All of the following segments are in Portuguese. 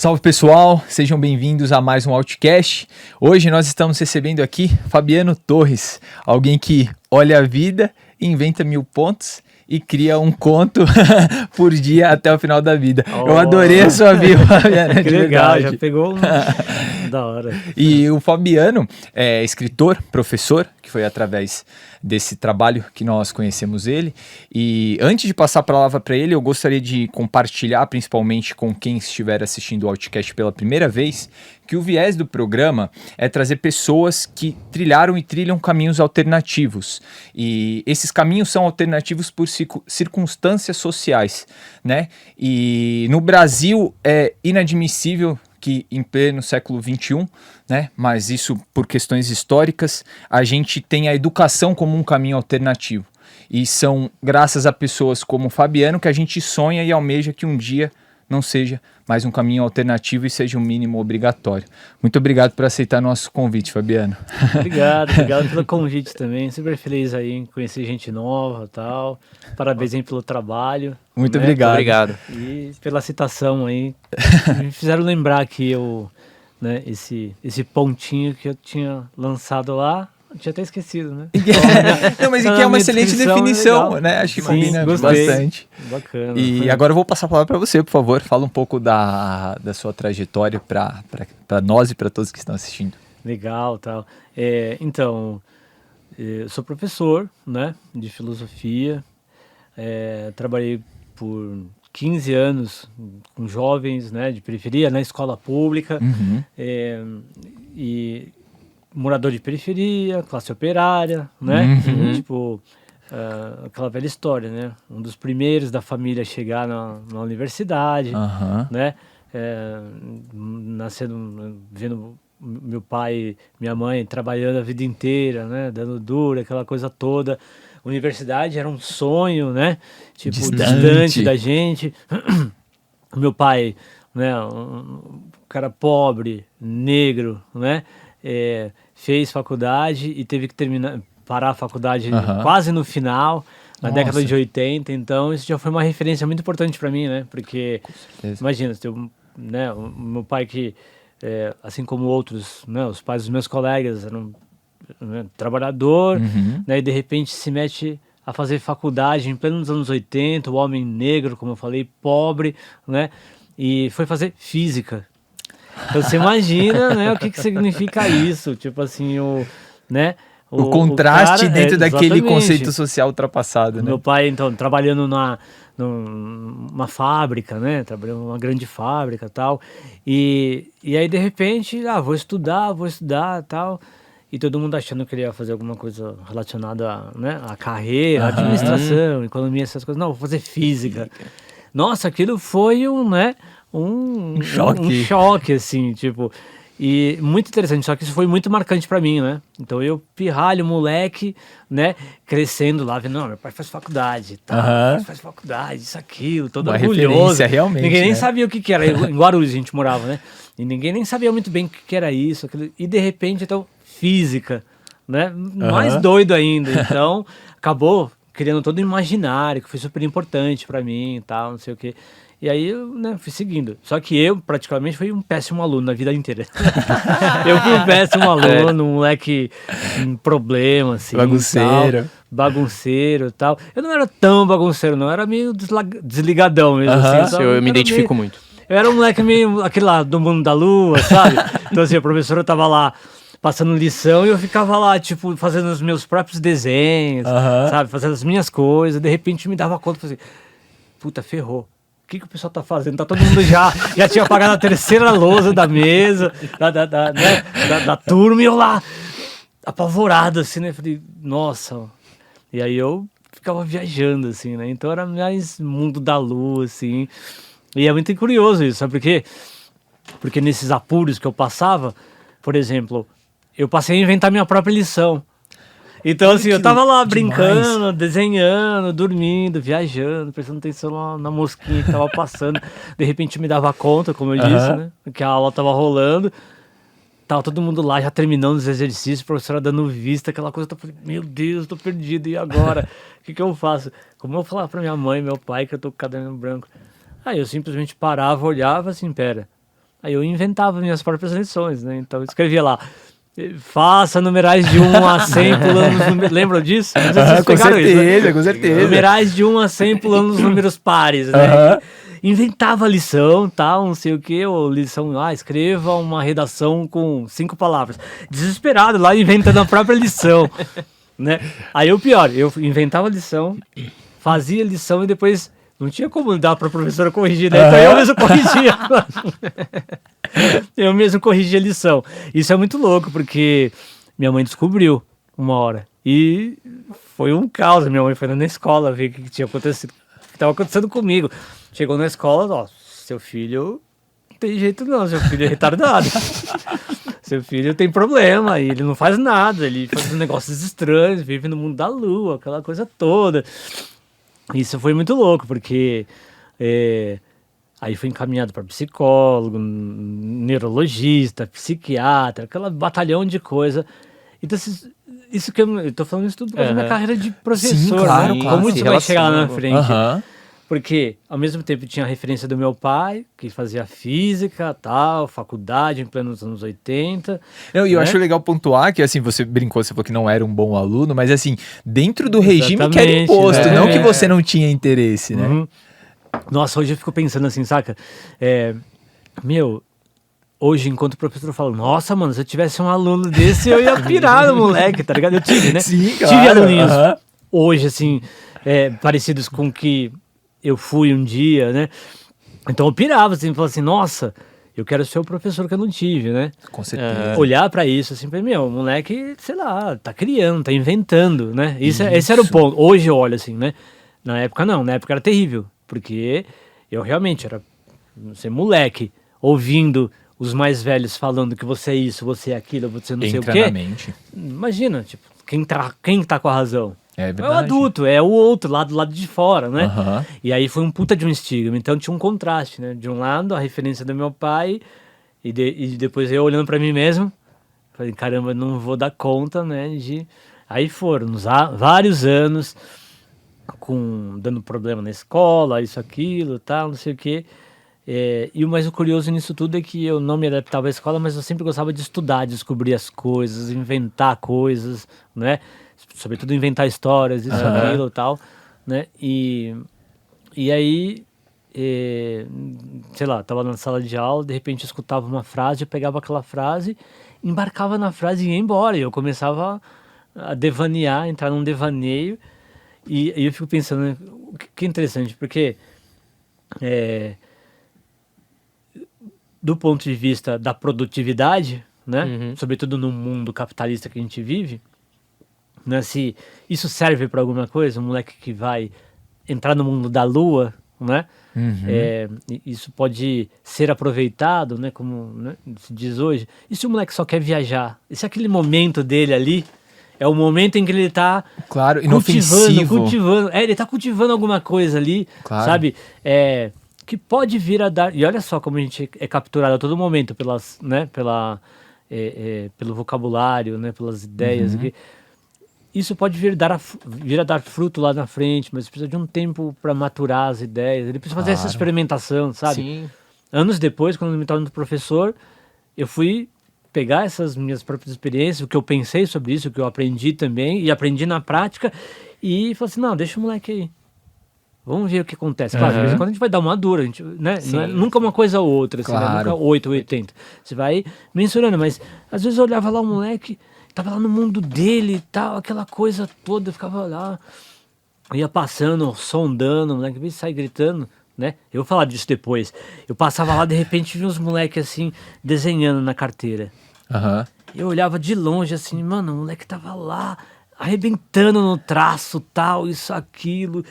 Salve pessoal, sejam bem-vindos a mais um Outcast. Hoje nós estamos recebendo aqui Fabiano Torres, alguém que olha a vida, inventa 1000 pontos e cria um conto por dia até o final da vida. Eu adorei a sua bio, Fabiano. Que legal, já pegou da hora. E o Fabiano é escritor, professor, que foi através desse trabalho que nós conhecemos ele. E antes de passar a palavra para ele, eu gostaria de compartilhar, principalmente com quem estiver assistindo o Outcast pela primeira vez, que o viés do programa é trazer pessoas que trilharam e trilham caminhos alternativos. E esses caminhos são alternativos por circunstâncias sociais, né? E no Brasil é inadmissível que em pleno século XXI, né, mas isso por questões históricas, a gente tem a educação como um caminho alternativo. E são graças a pessoas como o Fabiano que a gente sonha e almeja que um dia não seja mais um caminho alternativo e seja um mínimo obrigatório. Muito obrigado por aceitar nosso convite, Fabiano. Obrigado pelo convite também. Super feliz aí em conhecer gente nova e tal. Parabéns aí pelo trabalho. Muito né? obrigado. E pela citação aí. Me fizeram lembrar que eu, né, esse pontinho que eu tinha lançado lá, eu tinha até esquecido, né? Não, mas aqui é uma excelente definição, né? Acho que combina bastante. Bacana. E agora eu vou passar a palavra para você, por favor. Fala um pouco da sua trajetória para nós e para todos que estão assistindo. Legal, tal. Então, eu sou professor, né, de filosofia. Trabalhei por 15 anos com jovens, né, de periferia, na escola pública. Uhum. E morador de periferia, classe operária, né? Uhum. Tipo, aquela velha história, né? Um dos primeiros da família a chegar na universidade, né? Nascendo, vendo meu pai e minha mãe trabalhando a vida inteira, né? Dando duro, aquela coisa toda. Universidade era um sonho, né? Tipo, distante da gente. Meu pai, né? Um cara pobre, negro, né? Fez faculdade e teve que parar a faculdade quase no final, na década de 80, então isso já foi uma referência muito importante para mim, né? Porque, imagina, né, o meu pai que, assim como outros, né, os pais dos meus colegas eram, né, trabalhador, né, e de repente se mete a fazer faculdade em plenos anos 80, o homem negro, como eu falei, pobre, né? E foi fazer física. Então você imagina, né, o que significa isso, tipo assim, né, o contraste cara, dentro daquele conceito social ultrapassado, né? Meu pai, então, trabalhando numa fábrica, né, trabalhando numa grande fábrica e tal, e aí de repente, vou estudar tal, e todo mundo achando que ele ia fazer alguma coisa relacionada, né, à carreira, administração, economia, essas coisas. Não, vou fazer física. Nossa, aquilo foi um choque, assim, tipo, e muito interessante, só que isso foi muito marcante pra mim, né? Então eu, pirralho, moleque, né, crescendo lá, vendo, não, meu pai faz faculdade, tá, faz faculdade, isso, aquilo, todo uma orgulhoso. Realmente, ninguém nem né? sabia o que era, em Guarulhos a gente morava, né? E ninguém nem sabia muito bem o que era isso, aquilo, e de repente, então, física, né? Mais doido ainda, então, acabou criando todo o imaginário, que foi super importante pra mim e tal, não sei o quê. E aí eu, né, fui seguindo. Só que eu, praticamente, fui um péssimo aluno na vida inteira. Eu fui um péssimo aluno, um moleque com problema, assim. Bagunceiro e tal. Eu não era tão bagunceiro, não. Eu era meio desligadão mesmo, assim. Eu me identifico muito. Eu era um moleque meio, aquele lá, do mundo da lua, sabe? Então, assim, a professora tava lá passando lição e eu ficava lá, tipo, fazendo os meus próprios desenhos, sabe? Fazendo as minhas coisas. De repente, me dava conta, assim, puta, ferrou. O que o pessoal tá fazendo? Tá todo mundo já tinha apagado a terceira lousa da mesa, da turma, e eu lá, apavorado, assim, né? Falei, nossa. E aí eu ficava viajando, assim, né? Então era mais mundo da lua, assim. E é muito curioso isso, sabe por quê? Porque nesses apuros que eu passava, por exemplo, eu passei a inventar minha própria lição. Então, assim, eu tava lá brincando, desenhando, dormindo, viajando, prestando atenção na mosquinha que tava passando. De repente me dava conta, como eu disse, né? Que a aula tava rolando. Tava todo mundo lá já terminando os exercícios, a professora dando vista, aquela coisa. Eu falei, meu Deus, tô perdido, e agora? O que eu faço? Como eu vou falar pra minha mãe, meu pai, que eu tô com o caderno branco? Aí eu simplesmente parava, olhava assim, pera. Aí eu inventava minhas próprias lições, né? Então eu escrevia lá, faça numerais de 1 a 100 pulando os números. Lembram disso? Não sei se vocês Com pegaram isso, né? certeza, com certeza. Numerais de 1 a 100 pulando os números pares, né? Inventava lição, tal, não sei o que, ou lição, escreva uma redação com 5 palavras. Desesperado lá, inventando a própria lição, né? Aí o pior, eu inventava a lição, fazia a lição e depois não tinha como dar para a professora corrigir, né? Então eu mesmo corrigia. Eu mesmo corrigia a lição. Isso é muito louco, porque minha mãe descobriu uma hora. E foi um caos. Minha mãe foi na escola ver o que tinha acontecido, o que estava acontecendo comigo. Chegou na escola, ó, seu filho não tem jeito não, seu filho é retardado. Seu filho tem problema, e ele não faz nada, ele faz negócios estranhos, vive no mundo da lua, aquela coisa toda. Isso foi muito louco, porque aí fui encaminhado para psicólogo, neurologista, psiquiatra, aquela batalhão de coisa. Então, isso que eu tô falando isso tudo por causa da minha carreira de professor. Sim, claro, né? claro. Como isso vai chegar lá na frente? Aham. Porque, ao mesmo tempo, tinha a referência do meu pai, que fazia física, tal, faculdade, em plenos anos 80. Não, e eu né? acho legal pontuar que, assim, você brincou, você falou que não era um bom aluno, mas, assim, dentro do regime que era Exatamente, imposto, né? não que você não tinha interesse, né? Uhum. Nossa, hoje eu fico pensando assim, saca? Hoje, enquanto professor, eu falo, nossa, mano, se eu tivesse um aluno desse, eu ia pirar no moleque, tá ligado? Eu tive, né? Sim, claro. Tive aluninhos hoje, assim, parecidos com que eu fui um dia, né? Então eu pirava, assim, falava assim, nossa, eu quero ser o professor que eu não tive, né? Com certeza. Olhar pra isso, assim, o moleque, sei lá, tá criando, tá inventando, né? Esse era o ponto. Hoje eu olho assim, né? Na época não, na época era terrível, porque eu realmente era, ser moleque, ouvindo os mais velhos falando que você é isso, você é aquilo, você não sei o Entra quê. na mente. Imagina, tipo, quem tá com a razão? É É o verdade. adulto, é o outro, lá do lado de fora, né? Aham. E aí foi um puta de um estigma. Então tinha um contraste, né? De um lado, a referência do meu pai, e depois eu olhando pra mim mesmo, falei, caramba, eu não vou dar conta, né? Aí foram vários anos dando problema na escola, isso, aquilo, tal, não sei o quê. E o mais curioso nisso tudo é que eu não me adaptava à escola, mas eu sempre gostava de estudar, descobrir as coisas, inventar coisas, né? Sobretudo inventar histórias, isso, aquilo e tal, né? E aí, sei lá, tava na sala de aula, de repente eu escutava uma frase, eu pegava aquela frase, embarcava na frase e ia embora. E eu começava a devanear, entrar num devaneio. E eu fico pensando, né, o que é interessante, porque do ponto de vista da produtividade, né? Sobretudo no mundo capitalista que a gente vive, né? Se isso serve para alguma coisa, um moleque que vai entrar no mundo da lua, né? Isso pode ser aproveitado, né? Como, né, se diz hoje. E se o moleque só quer viajar? E se aquele momento dele ali é o momento em que ele tá Claro, inofensivo. cultivando. Ele tá cultivando alguma coisa ali, Claro. sabe? Que pode vir a dar. E olha só como a gente é capturado a todo momento pelas, né? Pelo vocabulário, né? Pelas ideias. Isso pode vir a dar fruto lá na frente, mas precisa de um tempo para maturar as ideias. Ele precisa fazer essa experimentação, sabe? Sim. Anos depois, quando eu me torno professor, eu fui pegar essas minhas próprias experiências, o que eu pensei sobre isso, o que eu aprendi também, e aprendi na prática, e falei assim, não, deixa o moleque aí. Vamos ver o que acontece. Claro, de vez em quando a gente vai dar uma dura, a gente, né? Não é nunca uma coisa ou outra, assim, né? Claro. Nunca 8 ou 80. Você vai mensurando, mas às vezes eu olhava lá o moleque, tava lá no mundo dele e tal, aquela coisa toda, eu ficava lá, ia passando, sondando, o moleque veio sair gritando, né? Eu vou falar disso depois. Eu passava lá, de repente, vi uns moleques assim, desenhando na carteira. Eu olhava de longe assim, mano, o moleque tava lá, arrebentando no traço, tal, isso, aquilo,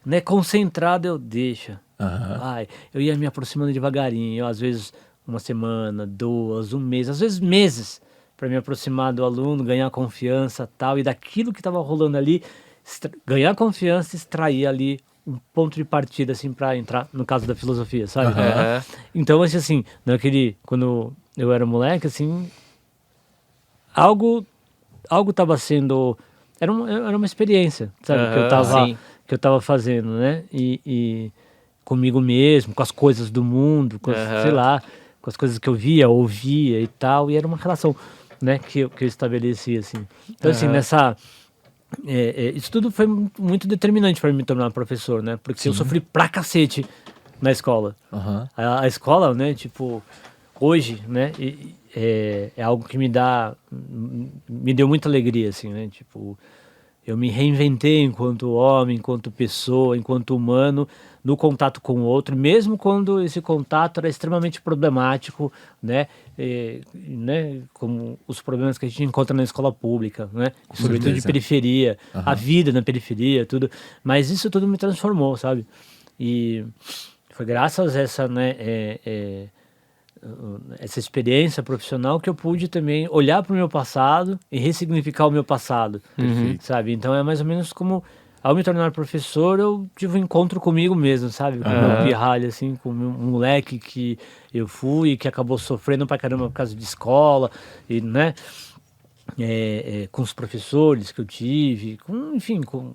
né? Concentrado, eu deixa. Vai. Eu ia me aproximando devagarinho, às vezes uma semana, 2, um mês, às vezes meses, para me aproximar do aluno, ganhar confiança, tal, e daquilo que estava rolando ali, ganhar confiança, extrair ali um ponto de partida, assim, para entrar no caso da filosofia, sabe? Então, assim, quando eu era moleque, assim, algo estava sendo, era uma experiência, sabe? Que eu tava fazendo, né? E comigo mesmo, com as coisas do mundo, sei lá, com as coisas que eu via, ouvia e tal, e era uma relação, né, que eu estabeleci, assim. Então, assim, isso tudo foi muito determinante para me tornar professor, né? Porque eu sofri pra cacete na escola. A escola, né, tipo, hoje, né, é algo que me deu muita alegria, assim, né? Tipo, eu me reinventei enquanto homem, enquanto pessoa, enquanto humano, no contato com o outro, mesmo quando esse contato era extremamente problemático, né? Como os problemas que a gente encontra na escola pública, né? Sobretudo de periferia, a vida na periferia, tudo. Mas isso tudo me transformou, sabe? E foi graças a essa, né, essa experiência profissional que eu pude também olhar para o meu passado e ressignificar o meu passado, sabe? Então é mais ou menos como, ao me tornar professor, eu tive um encontro comigo mesmo, sabe? Com o meu pirralho, assim, com o meu moleque que eu fui e que acabou sofrendo pra caramba por causa de escola, e, né? Com os professores que eu tive, enfim, com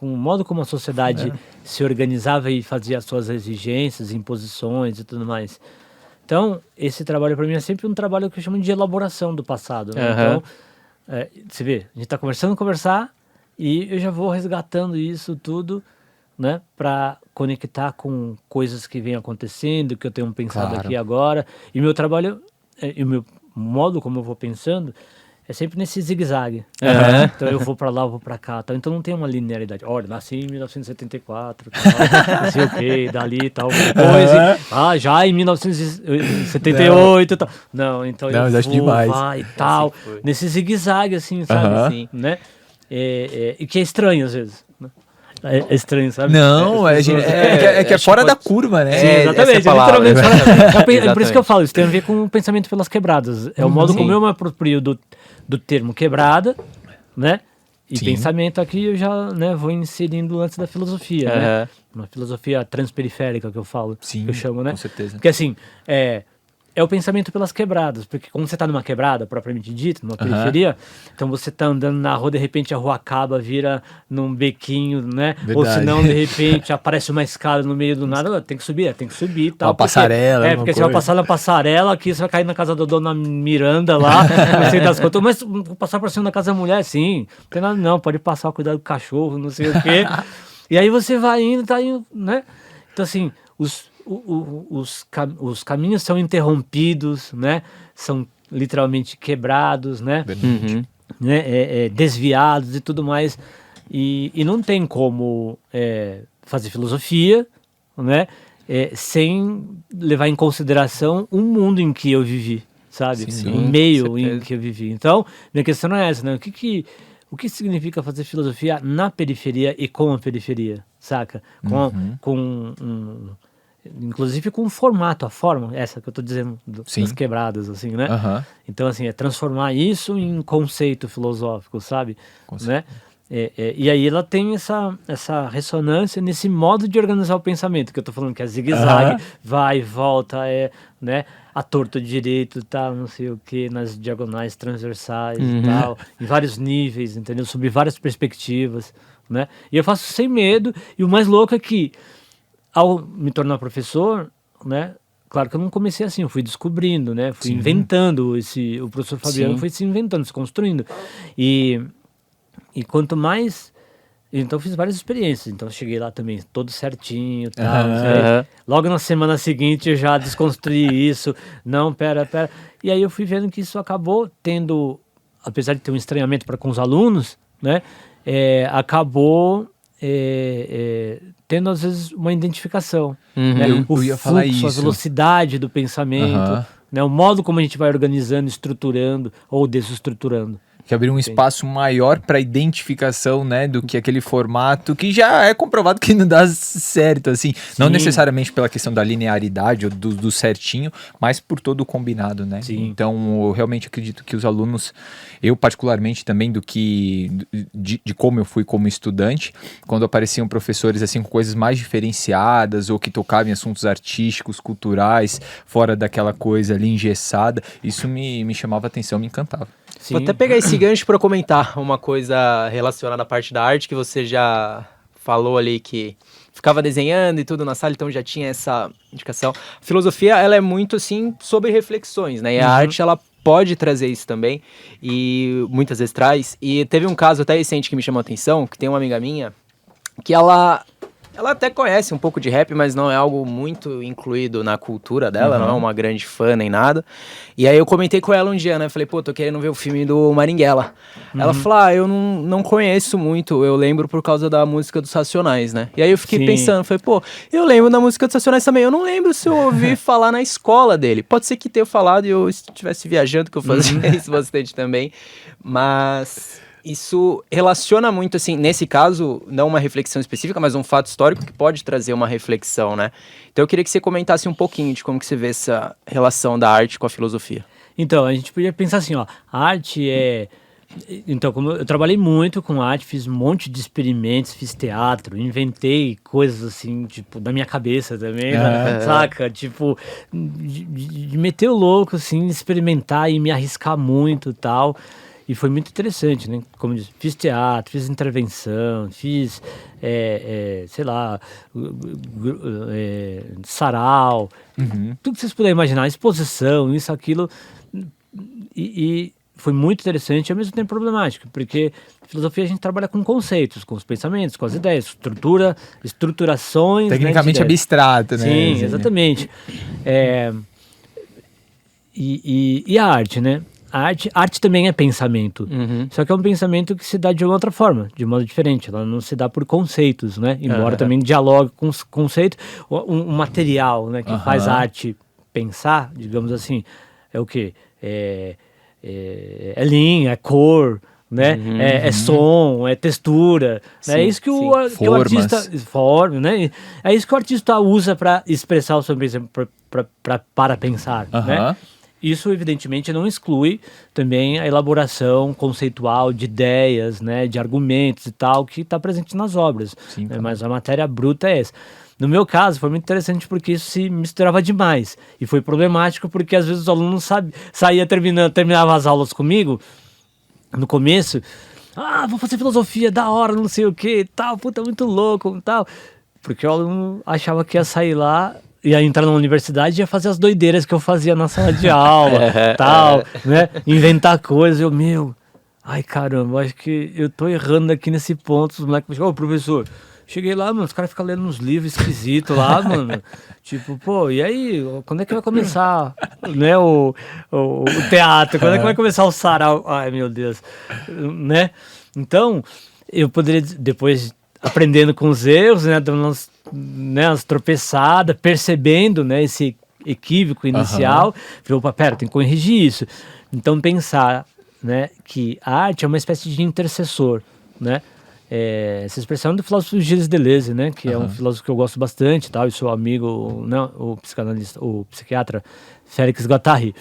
o modo como a sociedade se organizava e fazia as suas exigências, imposições e tudo mais. Então, esse trabalho para mim é sempre um trabalho que eu chamo de elaboração do passado, né? Então, você vê, a gente está conversar, e eu já vou resgatando isso tudo, né? Para conectar com coisas que vêm acontecendo, que eu tenho pensado aqui agora. E meu trabalho, e o meu modo como eu vou pensando, é sempre nesse zigue-zague. Então eu vou pra lá, eu vou pra cá. Tal. Então não tem uma linearidade. Olha, nasci em 1974, tal, não sei o quê, dali tal coisa. Já em 1978 tal. Não, então eu vou, demais. vai e tal. Nesse zigue-zague, assim, sabe? Assim, né? E que é estranho às vezes. Né? É estranho, sabe? Não, que é fora da curva, né? Sim, exatamente. Literalmente. É por isso que eu falo, isso tem a ver com o pensamento pelas quebradas. É o modo como eu me aproprio do termo quebrada, né? E pensamento aqui eu já, né, vou inserindo antes da filosofia, né? Uma filosofia transperiférica que eu falo, que eu chamo, né? Com certeza. Porque assim, é o pensamento pelas quebradas, porque como você tá numa quebrada, propriamente dita, numa periferia, então você tá andando na rua, de repente a rua acaba, vira num bequinho, né? Verdade. Ou senão, de repente, aparece uma escada no meio do nada, tem que subir e tal. Uma passarela. Porque você vai passar na passarela, aqui você vai cair na casa da dona Miranda lá, não sei das contas, mas vou passar por cima da casa da mulher, sim, não tem nada não, pode passar, cuidar do cachorro, não sei o quê. E aí você vai indo, tá indo, né? Então assim, os caminhos são interrompidos, né? São literalmente quebrados, né? Desviados e tudo mais. E não tem como fazer filosofia, né? Sem levar em consideração o mundo em que eu vivi, sabe? O meio em que eu vivi. Então, minha questão é essa, né? O que significa fazer filosofia na periferia e com a periferia, saca? Inclusive com o formato, a forma, essa que eu tô dizendo, das quebradas, assim, né? Então, assim, é transformar isso em conceito filosófico, sabe? Né? E aí ela tem essa ressonância nesse modo de organizar o pensamento, que eu tô falando que é zigue-zague, vai e volta, né? A torto direito, tal, não sei o que, nas diagonais transversais e tal, em vários níveis, entendeu? Sob várias perspectivas, né? E eu faço sem medo, e o mais louco é que, ao me tornar professor, né? Claro que eu não comecei assim, eu fui descobrindo, né? Fui inventando o professor Fabiano foi se inventando, se construindo. E quanto mais... Então eu fiz várias experiências, então eu cheguei lá também todo certinho, tal, logo na semana seguinte eu já desconstruí isso, não, pera. E aí eu fui vendo que isso acabou tendo, apesar de ter um estranhamento para com os alunos, né? Acabou... tendo às vezes uma identificação, né? O ia falar fluxo, a isso. velocidade do pensamento, né? O modo como a gente vai organizando, estruturando ou desestruturando. Que abrir um espaço maior para identificação, né, do que aquele formato que já é comprovado que não dá certo, assim, não necessariamente pela questão da linearidade ou do certinho, mas por todo o combinado, né? Então, eu realmente acredito que os alunos, eu particularmente também de como eu fui como estudante, quando apareciam professores assim com coisas mais diferenciadas ou que tocavam em assuntos artísticos, culturais, fora daquela coisa ali engessada, isso me chamava atenção, me encantava. Vou até pegar esse gancho para comentar uma coisa relacionada à parte da arte que você já falou ali, que ficava desenhando e tudo na sala, então já tinha essa indicação. A filosofia, ela é muito, assim, sobre reflexões, né? E a arte, ela pode trazer isso também, e muitas vezes traz. E teve um caso até recente que me chamou a atenção, que tem uma amiga minha, que ela até conhece um pouco de rap, mas não é algo muito incluído na cultura dela, não é uma grande fã nem nada. E aí eu comentei com ela um dia, né? Falei, pô, tô querendo ver o filme do Marighella. Ela falou, eu não conheço muito, eu lembro por causa da música dos Racionais, né? E aí eu fiquei pensando, falei, pô, eu lembro da música dos Racionais também, eu não lembro se eu ouvi falar na escola dele. Pode ser que tenha falado e eu estivesse viajando, que eu fazia isso bastante também, mas... Isso relaciona muito, assim, nesse caso, não uma reflexão específica, mas um fato histórico que pode trazer uma reflexão, né? Então eu queria que você comentasse um pouquinho de como que você vê essa relação da arte com a filosofia. Então, a gente podia pensar assim, ó, a arte é... Então, como eu trabalhei muito com arte, fiz um monte de experimentos, fiz teatro, inventei coisas assim, tipo, da minha cabeça também, saca? Tipo, de meter o louco, assim, experimentar e me arriscar muito e tal. E foi muito interessante, né? Como eu disse, fiz teatro, fiz intervenção, fiz, sei lá, sarau, tudo que vocês puderem imaginar, exposição, isso, aquilo. E foi muito interessante e ao mesmo tempo problemático, porque filosofia a gente trabalha com conceitos, com os pensamentos, com as ideias, estruturações... Tecnicamente, né, abstrato, né? Sim, exatamente. E a arte, né? A arte também é pensamento, só que é um pensamento que se dá de uma outra forma, de um modo diferente, ela não se dá por conceitos, né? Embora também dialogue com os conceitos, um material, né, que faz a arte pensar, digamos assim, é o quê? É linha, é cor, né? É som, é textura, sim, né? É isso que o artista forma, né? É isso que o artista usa para expressar o seu pensamento, para pensar, né? Isso, evidentemente, não exclui também a elaboração conceitual de ideias, né, de argumentos e tal, que está presente nas obras. Sim, né? Mas a matéria bruta é essa. No meu caso, foi muito interessante porque isso se misturava demais. E foi problemático porque, às vezes, os alunos terminavam as aulas comigo, no começo, vou fazer filosofia, da hora, não sei o que, tal, puta, muito louco, tal. Porque o aluno achava que ia sair lá... ia entrar na universidade e ia fazer as doideiras que eu fazia na sala de aula, tal, né? Inventar coisas, ai caramba, acho que eu tô errando aqui nesse ponto. Os moleques, professor, cheguei lá, mano, os caras ficam lendo uns livros esquisitos lá, mano. Tipo, pô, e aí, quando é que vai começar, né, o teatro? Quando é que vai começar o sarau? Ai, meu Deus, né? Então, eu poderia, depois, aprendendo com os erros, né, dando umas tropeçadas, percebendo, né, esse equívoco inicial, falei, opa, pera, tem que corrigir isso. Então pensar, né, que a arte é uma espécie de intercessor, né, essa expressão do filósofo Gilles Deleuze, né, que é um filósofo que eu gosto bastante, tal, e seu amigo, né, o psicanalista, o psiquiatra Félix Guattari.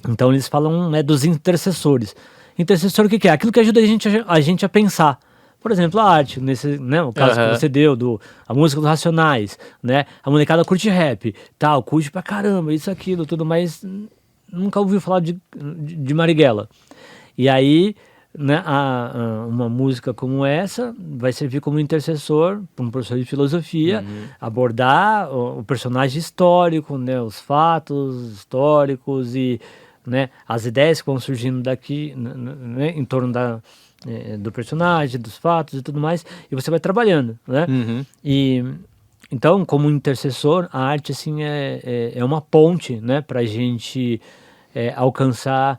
Então eles falam, né, dos intercessores. Intercessor, o que é? Aquilo que ajuda a gente a pensar. Por exemplo, a arte, né, o caso que você deu, a música dos Racionais, né, a molecada curte rap, tal, curte pra caramba, isso, aquilo, tudo, mas nunca ouviu falar de Marighella. E aí, né, uma música como essa vai servir como intercessor para um professor de filosofia, abordar o personagem histórico, né, os fatos históricos e, né, as ideias que vão surgindo daqui, né, em torno do personagem, dos fatos e tudo mais, e você vai trabalhando, né? E então, como intercessor, a arte assim é uma ponte, né, para a gente alcançar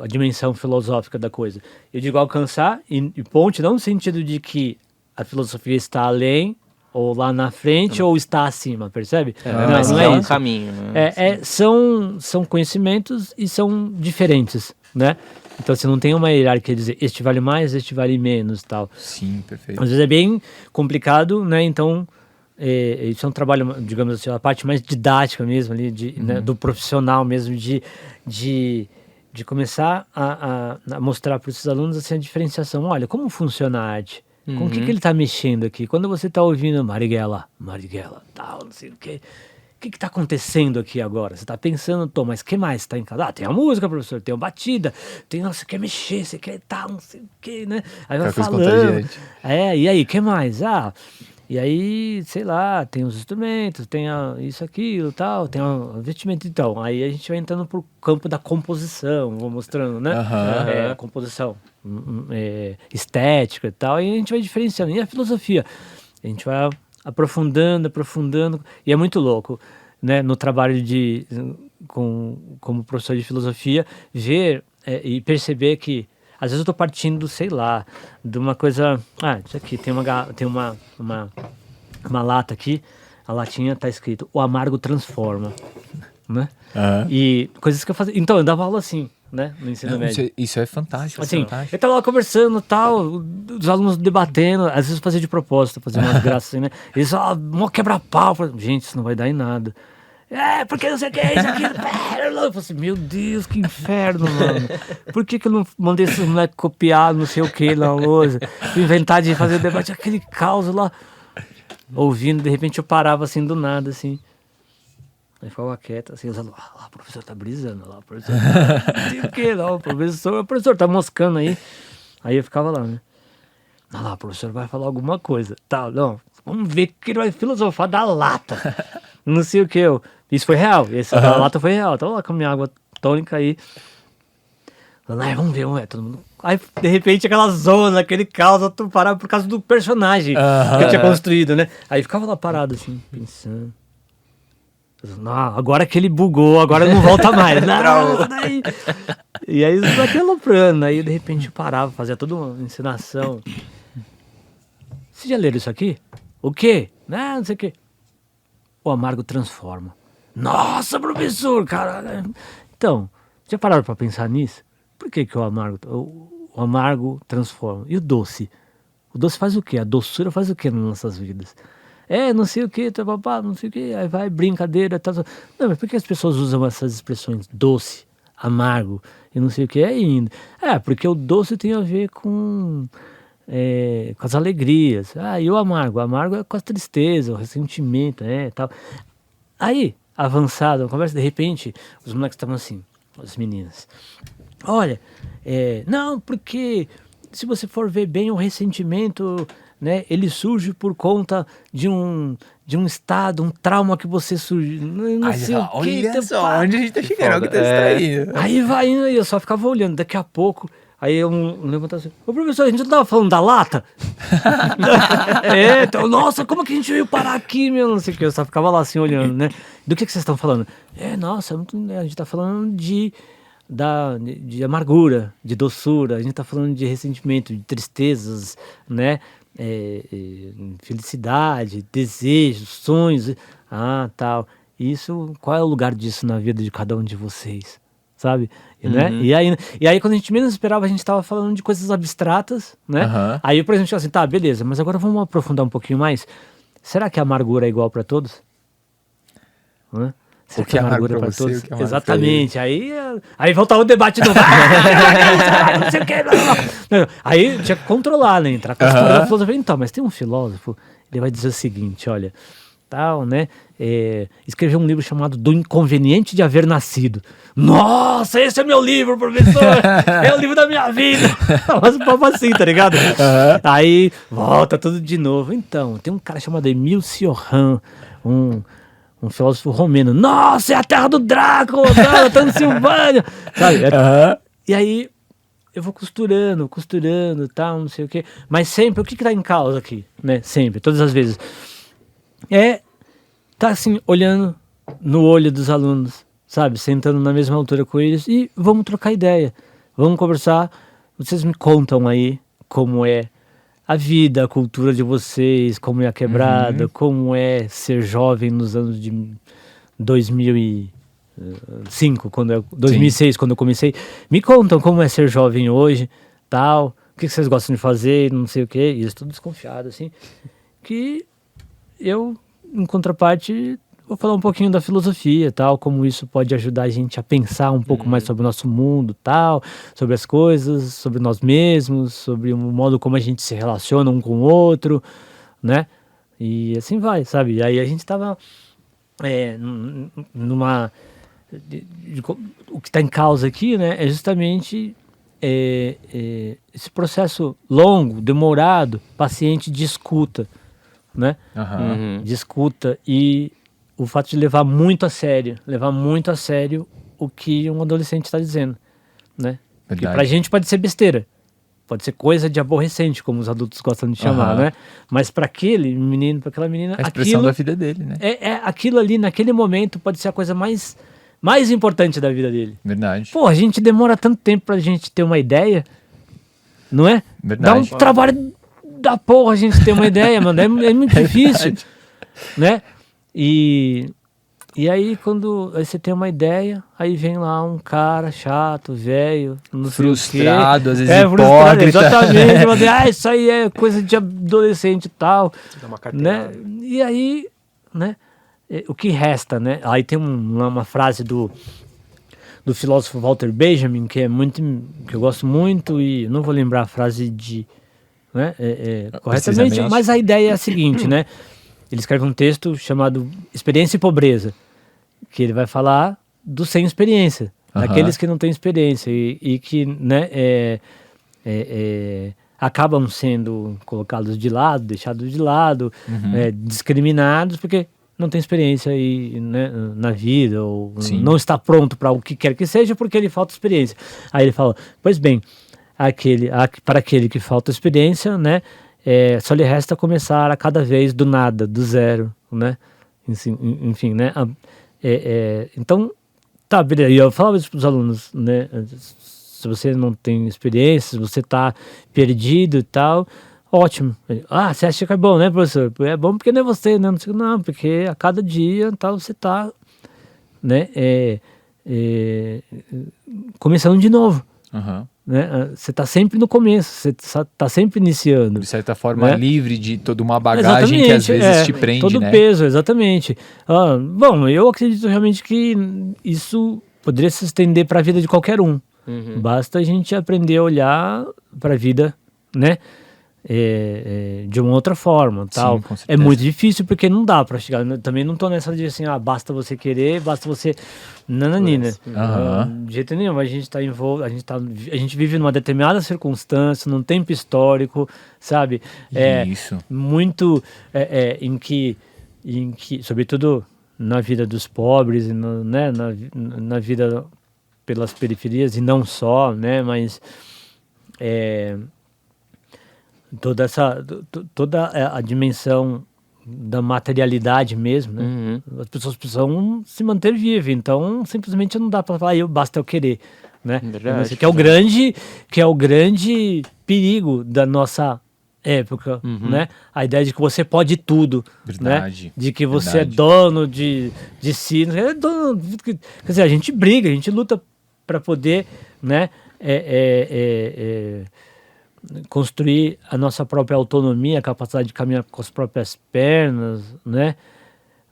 a dimensão filosófica da coisa. Eu digo alcançar e ponte não no sentido de que a filosofia está além ou lá na frente, ou está acima, percebe? Não é um caminho. Né? São conhecimentos e são diferentes, né? Então você não tem uma hierarquia de dizer, este vale mais, este vale menos, tal. Sim, perfeito. Às vezes é bem complicado, né? Então, isso é um trabalho, digamos assim, a parte mais didática mesmo, ali, né, do profissional mesmo, de começar a mostrar para esses alunos assim, a diferenciação. Olha, como funciona a arte? Com o que ele está mexendo aqui? Quando você está ouvindo Marighella, tal, não sei o quê. que tá acontecendo aqui agora? Você tá pensando, mas o que mais tá em casa? Ah, tem a música, professor, tem a batida, tem, você quer mexer, você quer tal, não sei o que, né? Aí vai falando. E aí, o que mais? E aí, sei lá, tem os instrumentos, tem isso, aquilo, tal, tem o vestimento, então. Aí a gente vai entrando pro campo da composição, vou mostrando, né? Composição estética e tal, e a gente vai diferenciando. E a filosofia? A gente vai aprofundando, e é muito louco, né, no trabalho como professor de filosofia, ver e perceber que às vezes eu tô partindo, sei lá, de uma coisa, isso aqui, tem uma lata aqui, a latinha tá escrito, o amargo transforma, né? E coisas que eu fazia, então eu dava aula assim, né, no ensino médio. Isso é fantástico. Assim, eu tava lá conversando, tal, os alunos debatendo, às vezes eu fazia de propósito, fazia umas graças assim, né? Eles mó quebra-pau, gente, isso não vai dar em nada. Porque não sei o que, isso aqui. Eu falei assim, meu Deus, que inferno, mano. Por que eu não mandei esses moleques copiar não sei o que na lousa? Inventar de fazer debate, aquele caos lá. Ouvindo, de repente eu parava assim do nada, assim. Aí ficava quieto, assim, os alunos, o professor tá brisando, lá, o professor tá... não sei o que, lá, o professor tá moscando aí. Aí eu ficava lá, né? Lá, o professor vai falar alguma coisa. Tá, não, vamos ver que ele vai filosofar da lata. Não sei o que, isso foi real, da lata foi real. Tava lá com a minha água tônica aí. Vamos ver, todo mundo... Aí, de repente, aquela zona, aquele caos, eu parava por causa do personagem que eu tinha construído, né? Aí ficava lá parado, assim, pensando. Agora que ele bugou, agora não volta mais. Daí. E aí, isso aqui aloprando. Aí, de repente, eu parava, fazia toda uma encenação. Vocês já leram isso aqui? O quê? Não sei o quê. O amargo transforma. Nossa, professor, cara. Então, já pararam pra pensar nisso? Por que o amargo transforma? E o doce? O doce faz o quê? A doçura faz o quê nas nossas vidas? Não sei o que, não sei o que, aí vai, brincadeira, tal. Não, mas por que as pessoas usam essas expressões doce, amargo e não sei o que ainda? Porque o doce tem a ver com as alegrias. E o amargo? O amargo é com a tristeza, o ressentimento, tal. Aí, avançado, a conversa, de repente, os moleques estavam assim, as meninas. Olha, não, porque se você for ver bem o ressentimento... né, ele surge por conta de um estado, um trauma que você surgiu. Não sei o que. Olha só, onde a gente tá chegando, que tá distraído. Aí vai indo, eu só ficava olhando. Daqui a pouco, aí eu levantava assim, ô professor, a gente não tava falando da lata? Então, nossa, como que a gente veio parar aqui, meu? Não sei o que, eu só ficava lá assim olhando, né? Do que vocês estão falando? Nossa, a gente tá falando de amargura, de doçura, a gente tá falando de ressentimento, de tristezas, né? Felicidade, desejos, sonhos, tal. Isso, qual é o lugar disso na vida de cada um de vocês, sabe? Né? E aí quando a gente menos esperava, a gente estava falando de coisas abstratas, né? Aí, por exemplo, assim, tá, beleza, mas agora vamos aprofundar um pouquinho mais. Será que a amargura é igual para todos? Né? O que é amargura para todos? Exatamente. Aí voltava o debate do não sei o que. Aí tinha que controlar, né? Entrar com as coisas da filosofia. Então, mas tem um filósofo, ele vai dizer o seguinte, olha, tal, né? Escreveu um livro chamado Do Inconveniente de Haver Nascido. Nossa, esse é meu livro, professor! É o livro da minha vida! Mas um papo assim, tá ligado? Aí volta tudo de novo. Então, tem um cara chamado Emile Cioran, um filósofo romeno. Nossa, é a terra do Drácula, da Transilvânia, sabe? E aí eu vou costurando, tal, não sei o quê. Mas sempre, o que tá em causa aqui, né? Sempre, todas as vezes. Tá assim, olhando no olho dos alunos, sabe? Sentando na mesma altura com eles e vamos trocar ideia. Vamos conversar. Vocês me contam aí como é a vida, a cultura de vocês, como é a quebrada, como é ser jovem nos anos de 2005, 2006, quando eu comecei. Me contam como é ser jovem hoje, tal, o que vocês gostam de fazer, não sei o quê. E eu estou desconfiado, assim, que eu, em contraparte, vou falar um pouquinho da filosofia, tal, como isso pode ajudar a gente a pensar um pouco mais sobre o nosso mundo, tal, sobre as coisas, sobre nós mesmos, sobre o modo como a gente se relaciona um com o outro, né? E assim vai, sabe? E aí a gente tava o que está em causa aqui, né, é justamente esse processo longo, demorado, paciente de escuta, né? De escuta e o fato de levar muito a sério o que um adolescente está dizendo, né? Porque pra gente pode ser besteira, pode ser coisa de aborrecente, como os adultos gostam de chamar, né? Mas para aquele menino, para aquela menina, a expressão da vida dele, né? Aquilo ali, naquele momento, pode ser a coisa mais importante da vida dele. Verdade. Pô, a gente demora tanto tempo pra gente ter uma ideia, não é? Verdade. Dá um trabalho da porra a gente ter uma ideia, mano. É muito difícil, né? E aí, quando você tem uma ideia, aí vem lá um cara chato, velho, frustrado, às vezes hipócrita. Exatamente. Mas, isso aí é coisa de adolescente e tal. Dá uma carteirada. Né? E aí, né? O que resta, né? Aí tem uma frase do filósofo Walter Benjamin, que eu gosto muito, e não vou lembrar a frase né, corretamente, mas a ideia é a seguinte, né? Ele escreve um texto chamado Experiência e Pobreza, que ele vai falar dos sem experiência, daqueles que não têm experiência e que, né, acabam sendo colocados de lado, deixados de lado, discriminados, porque não tem experiência né, na vida, ou não está pronto para o que quer que seja, porque ele falta experiência. Aí ele fala, pois bem, para aquele que falta experiência, né, só lhe resta começar a cada vez do nada, do zero, né? Enfim, né? Então, tá, beleza. E eu falava isso para os alunos, né? Se você não tem experiência, se você está perdido e tal, ótimo. Você acha que é bom, né, professor? É bom porque não é você, né? Não, porque a cada dia tal, você está, né, começando de novo. Né? Você está sempre no começo, você está sempre iniciando. De certa forma, né? Livre de toda uma bagagem que às vezes te prende, todo né? peso, exatamente. Bom, eu acredito realmente que isso poderia se estender para a vida de qualquer um. Basta a gente aprender a olhar para a vida, né? De uma outra forma, tal. Sim, com certeza. É muito difícil porque não dá para chegar. Também não tô nessa de assim, basta você querer, basta você nananina. De jeito nenhum. A gente tá envolvido, a gente vive numa determinada circunstância, num tempo histórico, sabe? Isso. Muito em que, sobretudo na vida dos pobres, né? Na vida pelas periferias e não só, né? Mas toda a dimensão da materialidade mesmo, né? As pessoas precisam se manter vivas, então simplesmente não dá para falar basta eu querer, né? Verdade, que é o grande perigo da nossa época, né? A ideia de que você pode tudo, verdade, né? De que você é dono de si, quer dizer, a gente briga, a gente luta para poder, né? Construir a nossa própria autonomia, a capacidade de caminhar com as próprias pernas, né?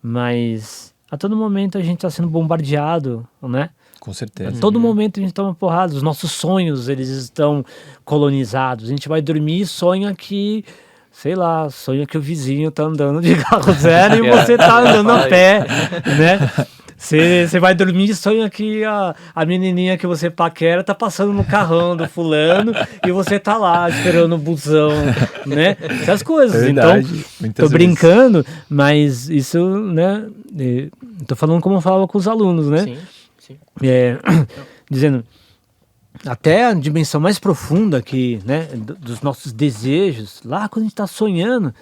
Mas a todo momento a gente está sendo bombardeado, né? Com certeza. A todo momento a gente toma porrada, os nossos sonhos, eles estão colonizados. A gente vai dormir e sonha que, sei lá, sonha que o vizinho tá andando de carro zero e você tá andando a pé, né? Você vai dormir e sonha que a menininha que você paquera tá passando no carrão do fulano e você tá lá esperando o busão, né? Essas coisas. Verdade. Então, tô brincando, mas isso, né? Tô falando como eu falava com os alunos, né? Sim. Dizendo, até a dimensão mais profunda aqui, né? Dos nossos desejos, lá quando a gente tá sonhando,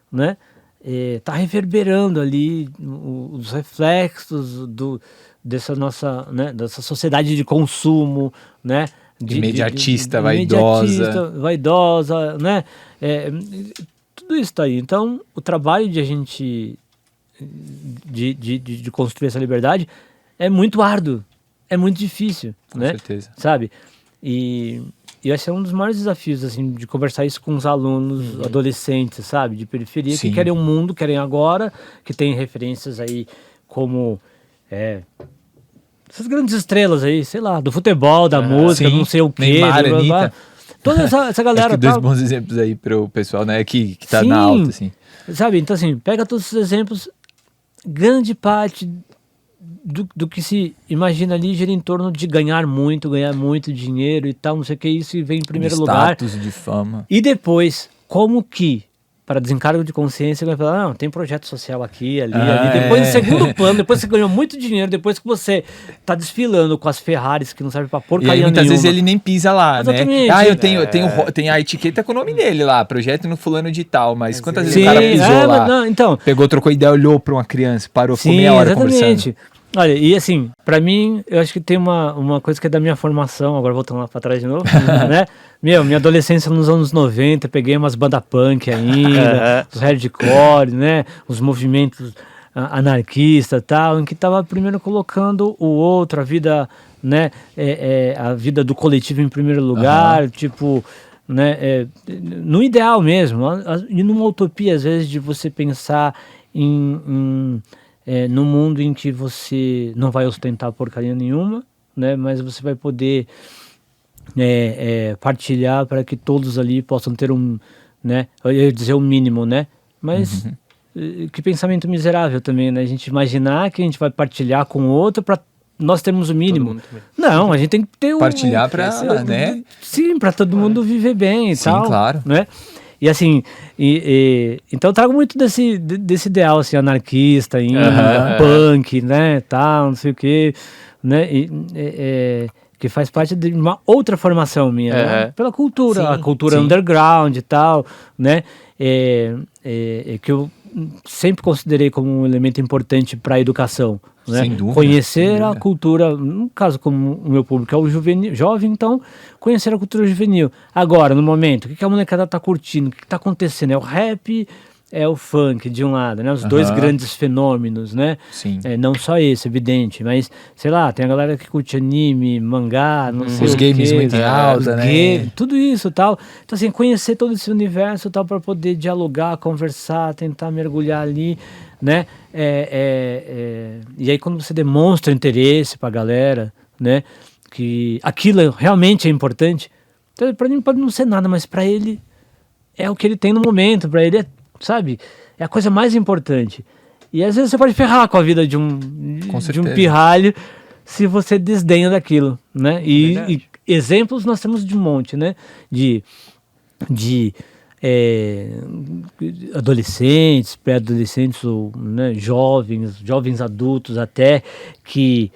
né? Tá reverberando ali os reflexos dessa nossa, né, dessa sociedade de consumo, né, imediatista, vaidosa, né, tudo isso tá aí. Então o trabalho de a gente de construir essa liberdade é muito árduo, é muito difícil, com né, certeza, sabe? E esse é um dos maiores desafios, assim, de conversar isso com os alunos adolescentes, sabe? De periferia, Sim. que querem um mundo, querem agora, que tem referências aí como essas grandes estrelas aí, sei lá, do futebol, da música, não sei o quê. Neymar, Anitta. Toda essa galera. Acho que dois bons exemplos aí pro pessoal, né, que tá na alta, assim. Sabe? Então, assim, pega todos esses exemplos grande parte do que se imagina ali gira em torno de ganhar muito dinheiro e tal, não sei o que, isso e vem em primeiro lugar. Status, de fama. E depois, como que, para desencargo de consciência, vai falar, não, tem projeto social aqui, ali. Depois, em segundo plano, depois que você ganhou muito dinheiro, depois que você tá desfilando com as Ferraris que não servem pra porcaria nenhuma. E aí, muitas vezes ele nem pisa lá, Exatamente. né? Eu tenho a etiqueta com o nome dele lá, projeto no fulano de tal, mas quantas vezes o cara pisou lá, não, então, pegou, trocou ideia, olhou pra uma criança, parou, ficou meia hora conversando. Olha, e assim, pra mim, eu acho que tem uma coisa que é da minha formação, agora voltando lá pra trás de novo, né? Minha adolescência nos anos 90, peguei umas bandas punk ainda, os hardcore, né? Os movimentos anarquistas e tal, em que tava primeiro colocando o outro, a vida, né? A vida do coletivo em primeiro lugar, tipo, né? No ideal mesmo, e numa utopia, às vezes, de você pensar num mundo em que você não vai ostentar porcaria nenhuma, né, mas você vai poder partilhar para que todos ali possam ter né, eu ia dizer o mínimo, né, mas que pensamento miserável também, né, a gente imaginar que a gente vai partilhar com o outro para nós termos o mínimo. Não, a gente tem que ter partilhar para, né? Sim, para todo mundo viver bem e tal. Sim, claro. Né? E assim, então eu trago muito desse ideal assim, anarquista, punk, né, tal, não sei o quê, né, que faz parte de uma outra formação minha, né? Pela cultura, a cultura underground e tal, né, que eu sempre considerei como um elemento importante para a educação, né? Sem dúvida, conhecer a cultura, no caso como o meu público é o jovem, então conhecer a cultura juvenil. Agora, no momento, o que a molecada tá curtindo, o que tá acontecendo? É o rap, é o funk de um lado, né? Os dois grandes fenômenos, né? Sim. Não só esse, evidente, mas, sei lá, tem a galera que curte anime, mangá, não sei os o games quê, muito em alta, né? Tudo isso, tal. Então, assim, conhecer todo esse universo, tal, para poder dialogar, conversar, tentar mergulhar ali, né? E aí, quando você demonstra interesse pra galera, né? Que aquilo realmente é importante, então, pra mim pode não ser nada, mas pra ele é o que ele tem no momento, pra ele sabe? É a coisa mais importante. E às vezes você pode ferrar com a vida de um pirralho se você desdenha daquilo, né? E exemplos nós temos de um monte, né? De adolescentes, pré-adolescentes, ou, né, jovens adultos até, que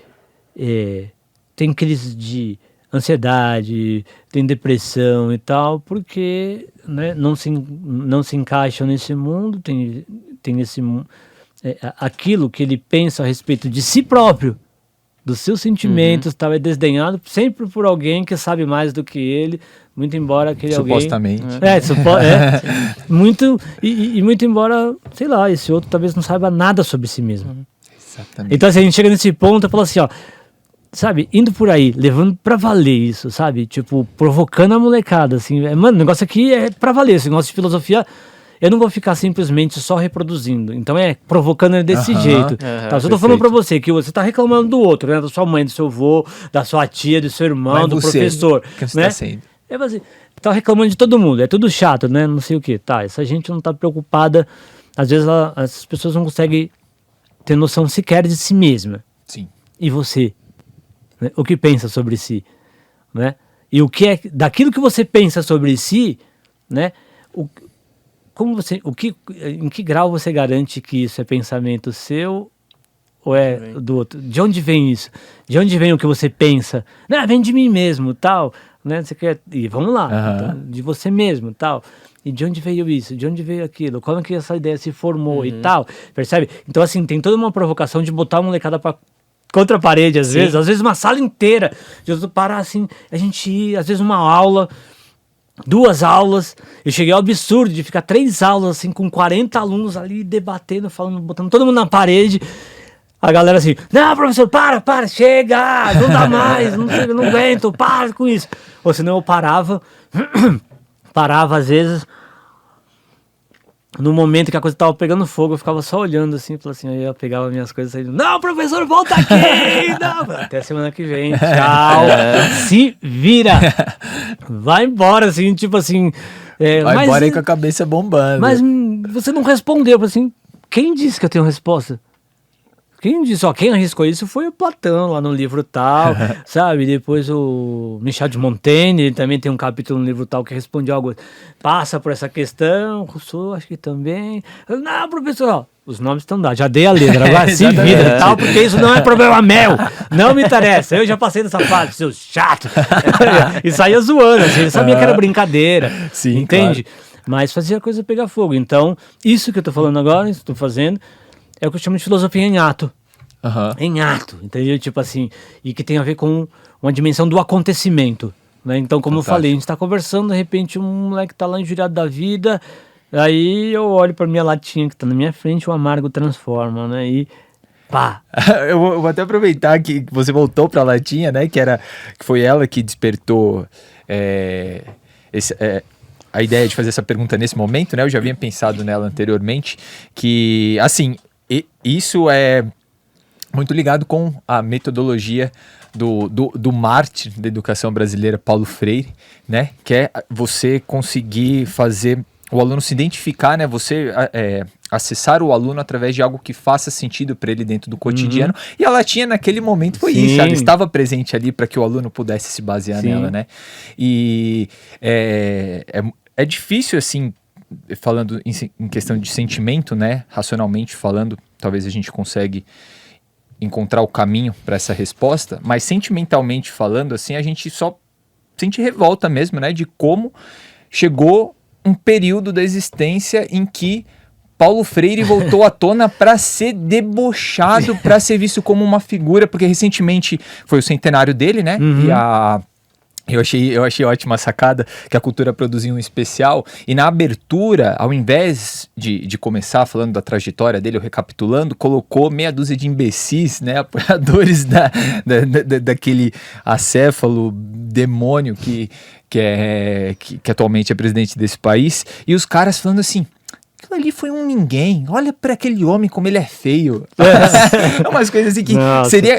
tem crise de ansiedade, tem depressão e tal, porque, né, não se encaixam nesse mundo, tem aquilo que ele pensa a respeito de si próprio, dos seus sentimentos, tal, é desdenhado sempre por alguém que sabe mais do que ele, muito embora aquele supostamente. muito embora, sei lá, esse outro talvez não saiba nada sobre si mesmo. Exatamente. Então, assim, a gente chega nesse ponto e fala assim, ó, sabe, indo por aí, levando pra valer isso, sabe? Tipo, provocando a molecada, assim. Mano, o negócio aqui é pra valer. Esse negócio de filosofia, eu não vou ficar simplesmente só reproduzindo. Então provocando desse jeito. Tá? Se eu tô falando pra você que você tá reclamando do outro, né? Da sua mãe, do seu avô, da sua tia, do seu irmão, mas do você, professor. Que você né? tá sendo? Assim, tá reclamando de todo mundo, é tudo chato, né? Não sei o que. Tá, essa gente não tá preocupada. Às vezes as pessoas não conseguem ter noção sequer de si mesma. Sim. E você? Né? O que pensa sobre si, né? E o que é daquilo que você pensa sobre si, né? Em que grau você garante que isso é pensamento seu ou é do outro? De onde vem isso? De onde vem o que você pensa? Não, vem de mim mesmo, tal, né? Você quer, e vamos lá, então, de você mesmo, tal. E de onde veio isso? De onde veio aquilo? Como é que essa ideia se formou e tal? Percebe? Então, assim, tem toda uma provocação de botar a molecada contra a parede, às vezes uma sala inteira, de parar assim, a gente ir, às vezes uma aula, 2 aulas, eu cheguei ao absurdo de ficar 3 aulas, assim, com 40 alunos ali, debatendo, falando, botando todo mundo na parede, a galera assim, não, professor, para, chega, não dá mais, não aguento, para com isso, ou senão eu parava às vezes, no momento que a coisa tava pegando fogo, eu ficava só olhando assim, aí eu pegava minhas coisas e saía, não, professor, volta aqui! Não. Até semana que vem, tchau! Se vira! Vai embora, assim, tipo assim... Vai embora aí com a cabeça bombando. Mas você não respondeu, assim, quem disse que eu tenho resposta? Quem arriscou isso foi o Platão, lá no livro tal, sabe? Depois o Michel de Montaigne também tem um capítulo no livro tal que responde algo, passa por essa questão, Rousseau acho que também. Não, professor, ó, os nomes estão dados, já dei a letra, agora se vira tal, porque isso não é problema meu, não me interessa, eu já passei dessa fase, seu chato. E saía zoando, assim, ele sabia que era brincadeira, Sim, entende? claro. Mas fazia a coisa pegar fogo. Então, isso que eu tô falando agora, isso que eu tô fazendo, é o que eu chamo de filosofia em ato. Em ato, entendeu? Tipo assim, e que tem a ver com uma dimensão do acontecimento, né? Então, como eu falei, a gente tá conversando, de repente um moleque tá lá injuriado da vida, aí eu olho pra minha latinha que tá na minha frente, o amargo transforma, né? E pá! Eu vou até aproveitar que você voltou pra latinha, né? Que foi ela que despertou a ideia de fazer essa pergunta nesse momento, né? Eu já havia pensado nela anteriormente, que, assim, isso é muito ligado com a metodologia do mártir da educação brasileira, Paulo Freire, né? Que é você conseguir fazer o aluno se identificar, né? Você acessar o aluno através de algo que faça sentido para ele dentro do cotidiano. E a latinha naquele momento foi isso, ela estava presente ali para que o aluno pudesse se basear nela, né? E é difícil, assim, falando em questão de sentimento, né? Racionalmente falando, talvez a gente consegue encontrar o caminho para essa resposta, mas sentimentalmente falando, assim, a gente só sente revolta mesmo, né? De como chegou um período da existência em que Paulo Freire voltou à tona para ser debochado, para ser visto como uma figura, porque recentemente foi o centenário dele, né? E eu achei ótima a sacada que a Cultura produziu um especial e na abertura, ao invés de começar falando da trajetória dele, ou recapitulando, colocou meia dúzia de imbecis, né, apoiadores daquele acéfalo demônio que atualmente é presidente desse país, e os caras falando assim: aquilo ali foi um ninguém, olha pra aquele homem como ele é feio. Umas coisas assim que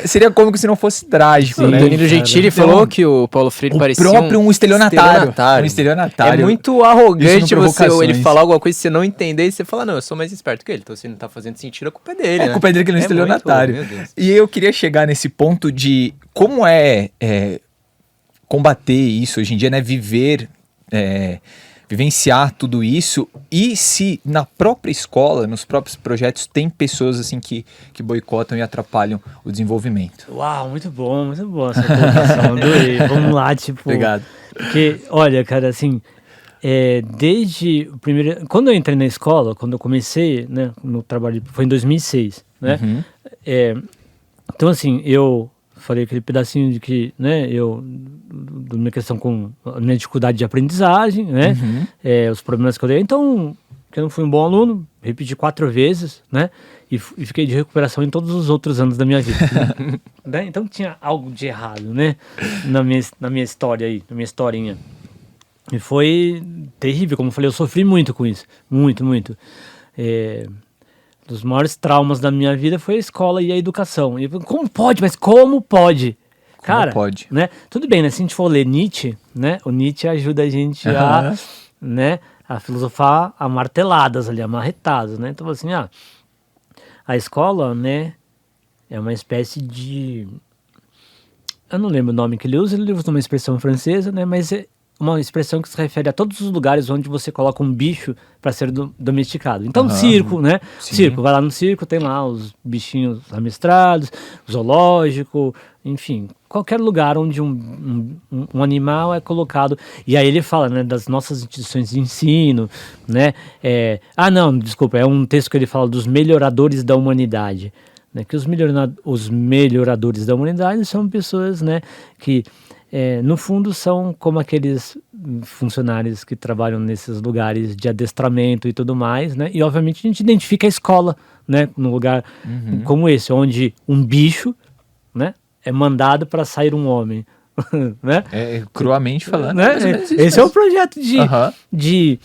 seria cômico se não fosse trágico, sim, né? O Danilo Gentili falou que o Paulo Freire parecia um estelionatário. Um estelionatário. É muito arrogante ele falar alguma coisa e você não entender e você fala, não, eu sou mais esperto que ele, então se ele não tá fazendo sentido, a culpa é dele, né? A culpa é dele que ele é um estelionatário. E eu queria chegar nesse ponto de como combater isso hoje em dia, né? Vivenciar tudo isso, e se na própria escola, nos próprios projetos, tem pessoas assim que boicotam e atrapalham o desenvolvimento. Uau, muito bom essa colocação, adorei. Vamos lá, tipo... Obrigado. Porque, olha, cara, assim, desde o primeiro... Quando eu entrei na escola, quando eu comecei, né, no trabalho, foi em 2006, né? Então, assim, eu falei aquele pedacinho de que, né, da minha questão com a minha dificuldade de aprendizagem, né, os problemas que eu dei. Então, que eu não fui um bom aluno, repeti 4 vezes, né, e fiquei de recuperação em todos os outros anos da minha vida. Né? Então, tinha algo de errado, né, na minha história aí, na minha historinha. E foi terrível, como eu falei, eu sofri muito com isso, muito, muito. Dos maiores traumas da minha vida foi a escola e a educação. E como pode? Mas como pode? Cara, pode? Né? Tudo bem, né? Se a gente for ler Nietzsche, né? O Nietzsche ajuda a gente a filosofar a marteladas ali, amarretadas, né? Então, assim, a escola, né? É uma espécie de... Eu não lembro o nome que ele usa uma expressão francesa, né? Mas é uma expressão que se refere a todos os lugares onde você coloca um bicho para ser domesticado. Então, circo, né? Sim. Circo, vai lá no circo, tem lá os bichinhos amestrados, zoológico, enfim, qualquer lugar onde um animal é colocado. E aí ele fala, né, das nossas instituições de ensino, né? É um texto que ele fala dos melhoradores da humanidade, né? Que os melhoradores da humanidade são pessoas, né, que no fundo são como aqueles funcionários que trabalham nesses lugares de adestramento e tudo mais, né? E obviamente a gente identifica a escola, né, num lugar como esse, onde um bicho, né, é mandado para sair um homem, né? Cruamente falando. Né? Esse é o projeto de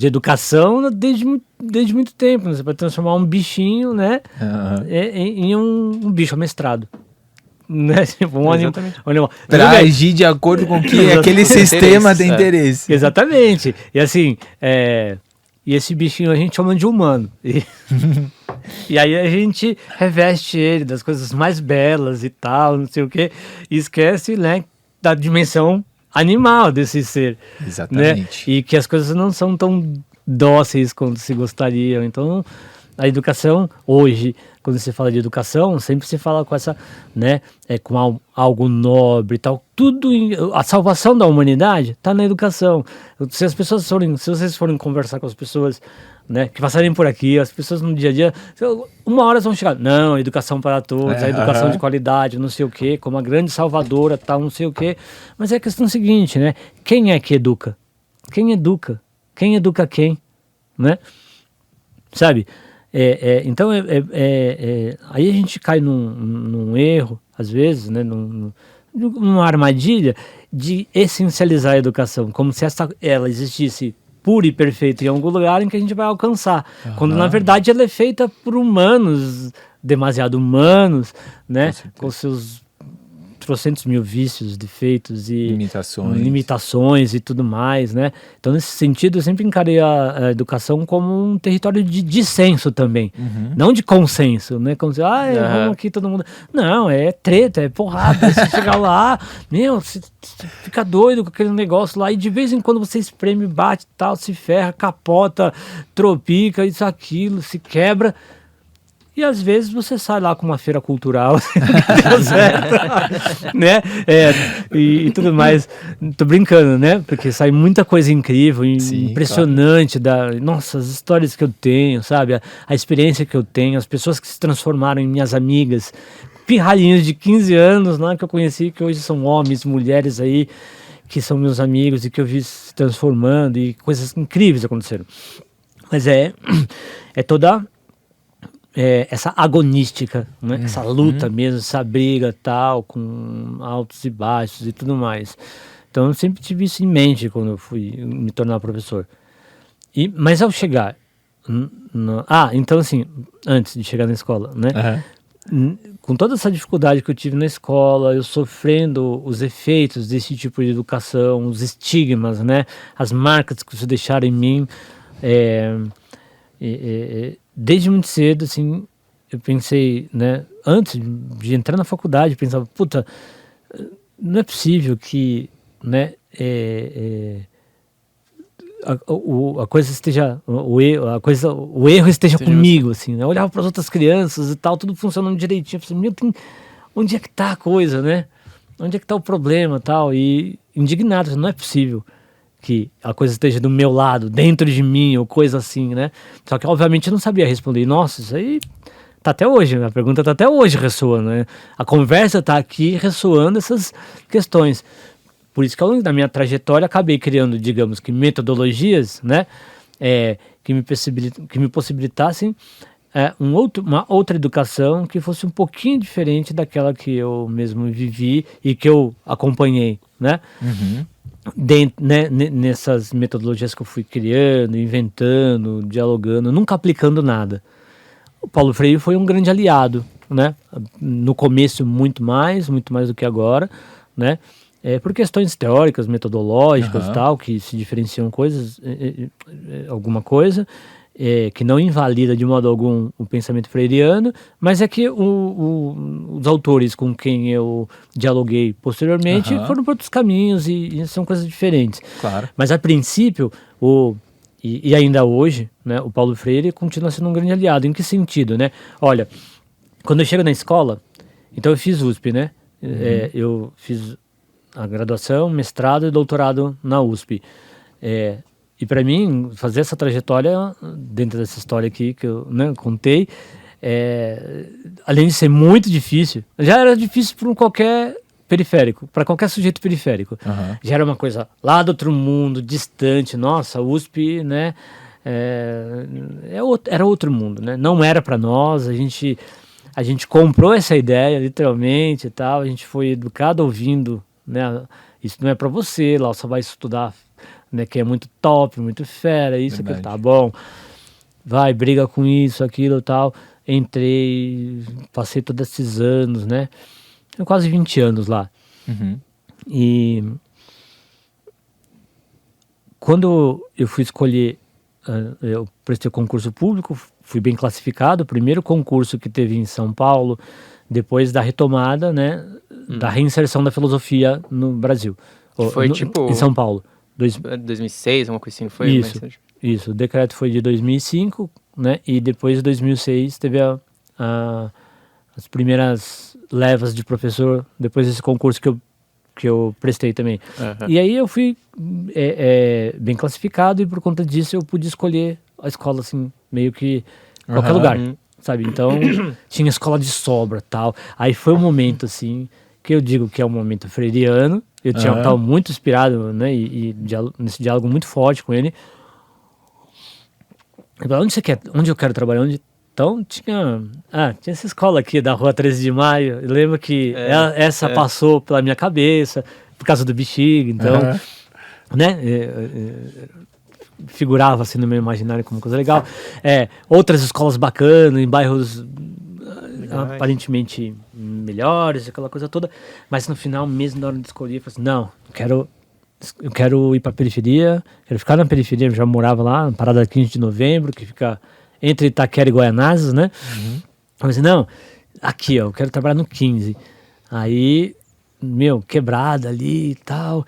educação desde muito tempo, né? Você pode transformar um bichinho, né, em um bicho amestrado, né? Tipo, um animal. Para agir de acordo com que aquele sistema tem interesse. Exatamente. E assim, e esse bichinho a gente chama de humano. E aí a gente reveste ele das coisas mais belas e tal, não sei o quê, e esquece, né, da dimensão animal desse ser. Exatamente. Né? E que as coisas não são tão dóceis quanto se gostariam. Então, a educação, hoje, quando se fala de educação, sempre se fala com essa, né, com algo nobre e tal. A salvação da humanidade está na educação. Se vocês forem conversar com as pessoas, né, que passarem por aqui, as pessoas no dia a dia, uma hora vão chegar, não, educação para todos, a educação de qualidade, não sei o quê, como a grande salvadora, tal, não sei o quê. Mas é a questão seguinte, né, quem é que educa? Quem educa? Quem educa quem? Né? Sabe? Então, aí a gente cai num erro, às vezes, né, numa armadilha de essencializar a educação, como se ela existisse pura e perfeita em algum lugar em que a gente vai alcançar, quando na verdade ela é feita por humanos, demasiado humanos, né, com seus trocentos mil vícios, defeitos e limitações e tudo mais, né? Então, nesse sentido, eu sempre encarei a educação como um território de dissenso também, não de consenso, né? Como se, vamos aqui todo mundo... Não, é treta, é porrada, você chegar lá, você fica doido com aquele negócio lá, e de vez em quando você espreme, bate, tal, se ferra, capota, tropica, isso, aquilo, se quebra... E às vezes você sai lá com uma feira cultural, deu certo, né? E tudo mais. Tô brincando, né? Porque sai muita coisa incrível, impressionante, nossa, as histórias que eu tenho, sabe? A experiência que eu tenho, as pessoas que se transformaram em minhas amigas, pirralhinhos de 15 anos, né? Que eu conheci, que hoje são homens, mulheres aí, que são meus amigos e que eu vi se transformando, e coisas incríveis aconteceram. Mas é toda... essa agonística, né? Essa luta mesmo, essa briga tal, com altos e baixos e tudo mais. Então eu sempre tive isso em mente quando eu fui me tornar professor. Mas ao chegar... então assim, antes de chegar na escola, né? Com toda essa dificuldade que eu tive na escola, eu sofrendo os efeitos desse tipo de educação, os estigmas, né? As marcas que isso deixaram em mim... desde muito cedo, assim, eu pensei, né, antes de entrar na faculdade, eu pensava, puta, não é possível que, né, a coisa esteja, o erro esteja comigo, assim, né? Eu olhava para as outras crianças e tal, tudo funcionando direitinho, eu pensei, onde é que tá a coisa, né? Onde é que tá o problema, tal? E indignado, não é possível que a coisa esteja do meu lado, dentro de mim, ou coisa assim, né? Só que, obviamente, eu não sabia responder. Nossa, isso aí tá até hoje, a pergunta tá até hoje ressoando, né? A conversa tá aqui ressoando essas questões. Por isso que ao longo da minha trajetória acabei criando, digamos que, metodologias, né? Que me possibilitassem uma outra educação que fosse um pouquinho diferente daquela que eu mesmo vivi e que eu acompanhei, né? Nessas metodologias que eu fui criando, inventando, dialogando, nunca aplicando nada. O Paulo Freire foi um grande aliado, né? No começo muito mais do que agora, né? Por questões teóricas, metodológicas, tal, que se diferenciam alguma coisa, que não invalida de modo algum o pensamento freiriano, mas é que os autores com quem eu dialoguei posteriormente foram por outros caminhos e são coisas diferentes. Claro. Mas a princípio, e ainda hoje, né, o Paulo Freire continua sendo um grande aliado. Em que sentido, né? Olha, quando eu chego na escola, então eu fiz USP, né? Eu fiz a graduação, mestrado e doutorado na USP. E para mim, fazer essa trajetória, dentro dessa história aqui que eu, né, contei, além de ser muito difícil, já era difícil para qualquer periférico, para qualquer sujeito periférico. Já era uma coisa lá do outro mundo, distante. Nossa, a USP, né, era outro mundo, né? Não era para nós, a gente comprou essa ideia, literalmente, e tal. A gente foi educado ouvindo, né, isso não é para você, lá só vai estudar, né, que é muito top, muito fera, isso, aquilo, tá bom, vai, briga com isso, aquilo, tal. Entrei, passei todos esses anos, né, tenho quase 20 anos lá. E quando eu fui escolher eu prestei concurso público, fui bem classificado, o primeiro concurso que teve em São Paulo, depois da retomada, né, da reinserção da filosofia no Brasil. Foi tipo... Em São Paulo. 2006, uma coisa assim, foi? Isso, o decreto foi de 2005, né, e depois de 2006 teve as primeiras levas de professor, depois desse concurso que eu prestei também. E aí eu fui bem classificado e por conta disso eu pude escolher a escola, assim, meio que qualquer lugar, sabe? Então, tinha escola de sobra, tal. Aí foi um momento, assim, que eu digo que é um momento freiriano. Eu estava muito inspirado, né, e nesse diálogo muito forte com ele. Eu falei, onde eu quero trabalhar? Então, tinha essa escola aqui da Rua 13 de Maio. Eu lembro que essa passou pela minha cabeça, por causa do Bexiga, então, né, figurava assim no meu imaginário como coisa legal. Outras escolas bacanas, em bairros aparentemente melhores, aquela coisa toda, mas no final, mesmo na hora de escolher, eu falei assim, não, eu quero ir para a periferia, quero ficar na periferia, eu já morava lá, na Parada 15 de Novembro, que fica entre Itaquera e Guaianazes, né? Eu falei assim, não, aqui, ó, eu quero trabalhar no 15. Aí, quebrada ali e tal.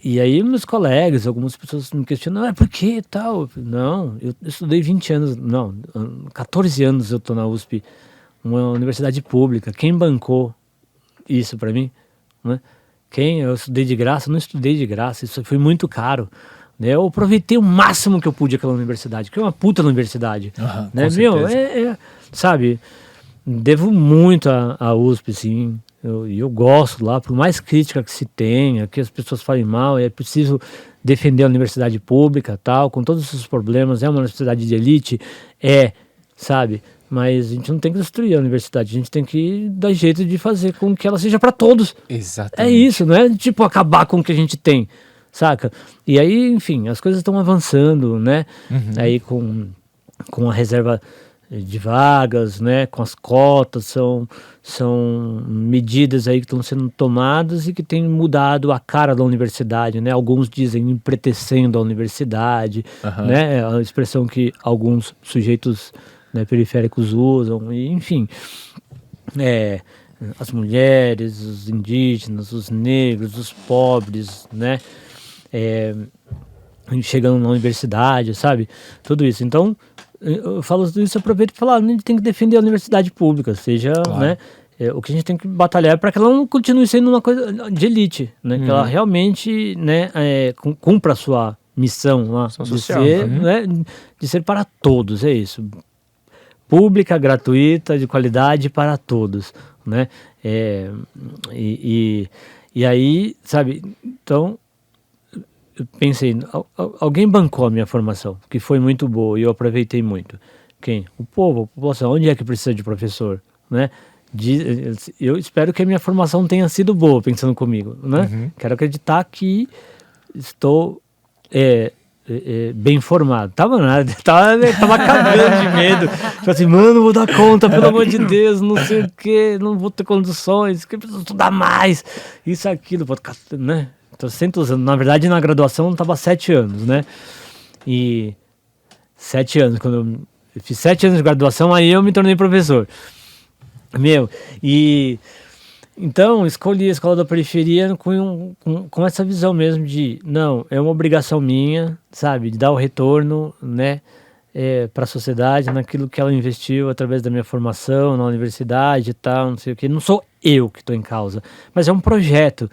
E aí meus colegas, algumas pessoas me questionam, por que e tal? Eu falei, não, eu estudei 20 anos, 14 anos eu tô na USP, uma universidade pública. Quem bancou isso para mim, né? Eu estudei de graça? Eu não estudei de graça, isso foi muito caro. Né? Eu aproveitei o máximo que eu pude aquela universidade, que é uma puta universidade. Né? Sabe, devo muito à USP, sim. Eu gosto lá, por mais crítica que se tenha, que as pessoas falem mal, é preciso defender a universidade pública, tal, com todos os problemas. É uma universidade de elite, sabe? Mas a gente não tem que destruir a universidade, a gente tem que dar jeito de fazer com que ela seja para todos. Exatamente. É isso, não é tipo acabar com o que a gente tem, saca? E aí, enfim, as coisas estão avançando, né? Aí com a reserva de vagas, né? Com as cotas, são medidas aí que estão sendo tomadas e que têm mudado a cara da universidade, né? Alguns dizem empretecendo a universidade, né? A expressão que alguns sujeitos, né, periféricos usam, e, enfim, as mulheres, os indígenas, os negros, os pobres, né, chegando na universidade, sabe, tudo isso. Então, eu falo isso, eu aproveito para falar, a gente tem que defender a universidade pública, seja, claro, né, o que a gente tem que batalhar para que ela não continue sendo uma coisa de elite, né, que ela realmente, né, cumpra a sua missão lá, de ser para todos, é isso. Pública, gratuita, de qualidade para todos, né? E aí, sabe, então, eu pensei, alguém bancou a minha formação, que foi muito boa e eu aproveitei muito. Quem? O povo, a população. Onde é que precisa de professor, né? Eu espero que a minha formação tenha sido boa, pensando comigo, né? Quero acreditar que estou... bem formado. Tava cagando de medo. Falei assim, mano, não vou dar conta, pelo amor de Deus, não sei o que, não vou ter condições, que eu preciso estudar mais, isso, aquilo, né? Tô 100 anos. Na verdade, na graduação eu tava 7 anos, né? E 7 anos, quando eu fiz 7 anos de graduação, aí eu me tornei professor. Então, escolhi a escola da periferia com essa visão mesmo de, não, é uma obrigação minha, sabe, de dar o retorno, né, para a sociedade, naquilo que ela investiu através da minha formação na universidade e tal, não sei o que. Não sou eu que estou em causa, mas é um projeto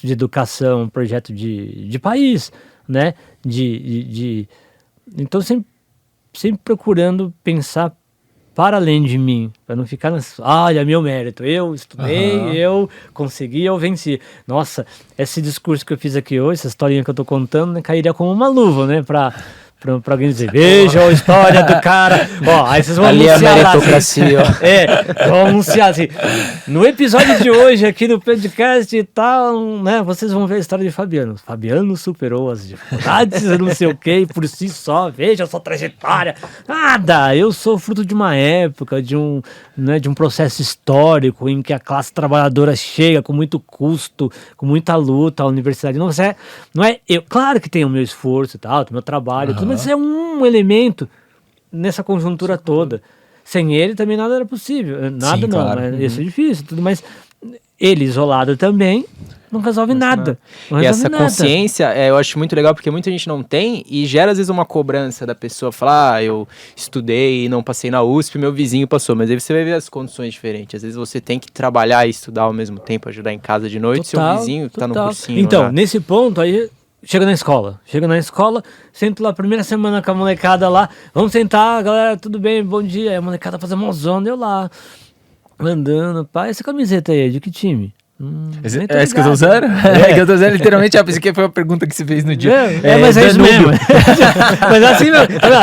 de educação, um projeto de país, né, então sempre procurando pensar para além de mim, para não ficar olha, meu mérito, eu estudei, eu consegui, eu venci. Nossa, esse discurso que eu fiz aqui hoje, essa historinha que eu tô contando, né, cairia como uma luva, né, para alguém dizer, veja a história do cara. Aí vocês vão ali anunciar a meritocracia. Vão anunciar assim, no episódio de hoje aqui do podcast e tal, né, vocês vão ver a história de Fabiano. Fabiano superou as dificuldades, não sei o que, por si só, veja a sua trajetória. Nada, eu sou fruto de uma época, de um processo histórico em que a classe trabalhadora chega com muito custo, com muita luta à universidade. Não é eu, claro que tem o meu esforço e tal, o meu trabalho, tudo Mas é um elemento nessa conjuntura toda. Sem ele também nada era possível. Nada. Sim, não, claro. Isso é difícil, tudo, mas ele isolado também não resolve nada. Não e resolve essa nada. consciência, eu acho muito legal, porque muita gente não tem e gera às vezes uma cobrança da pessoa, falar, eu estudei e não passei na USP, meu vizinho passou, mas aí você vai ver as condições diferentes. Às vezes você tem que trabalhar e estudar ao mesmo tempo, ajudar em casa de noite, seu vizinho que tá no cursinho. Então, lá. Nesse ponto aí, chega na escola, sento lá, primeira semana com a molecada lá, vamos sentar, galera, tudo bem, bom dia, aí a molecada faz uma zona, eu lá, andando, pá, essa camiseta aí, de que time? É isso que eu tô usando? É que eu tô usando literalmente, isso aqui foi a pergunta que você fez no dia. Mas é isso mesmo. Mas assim,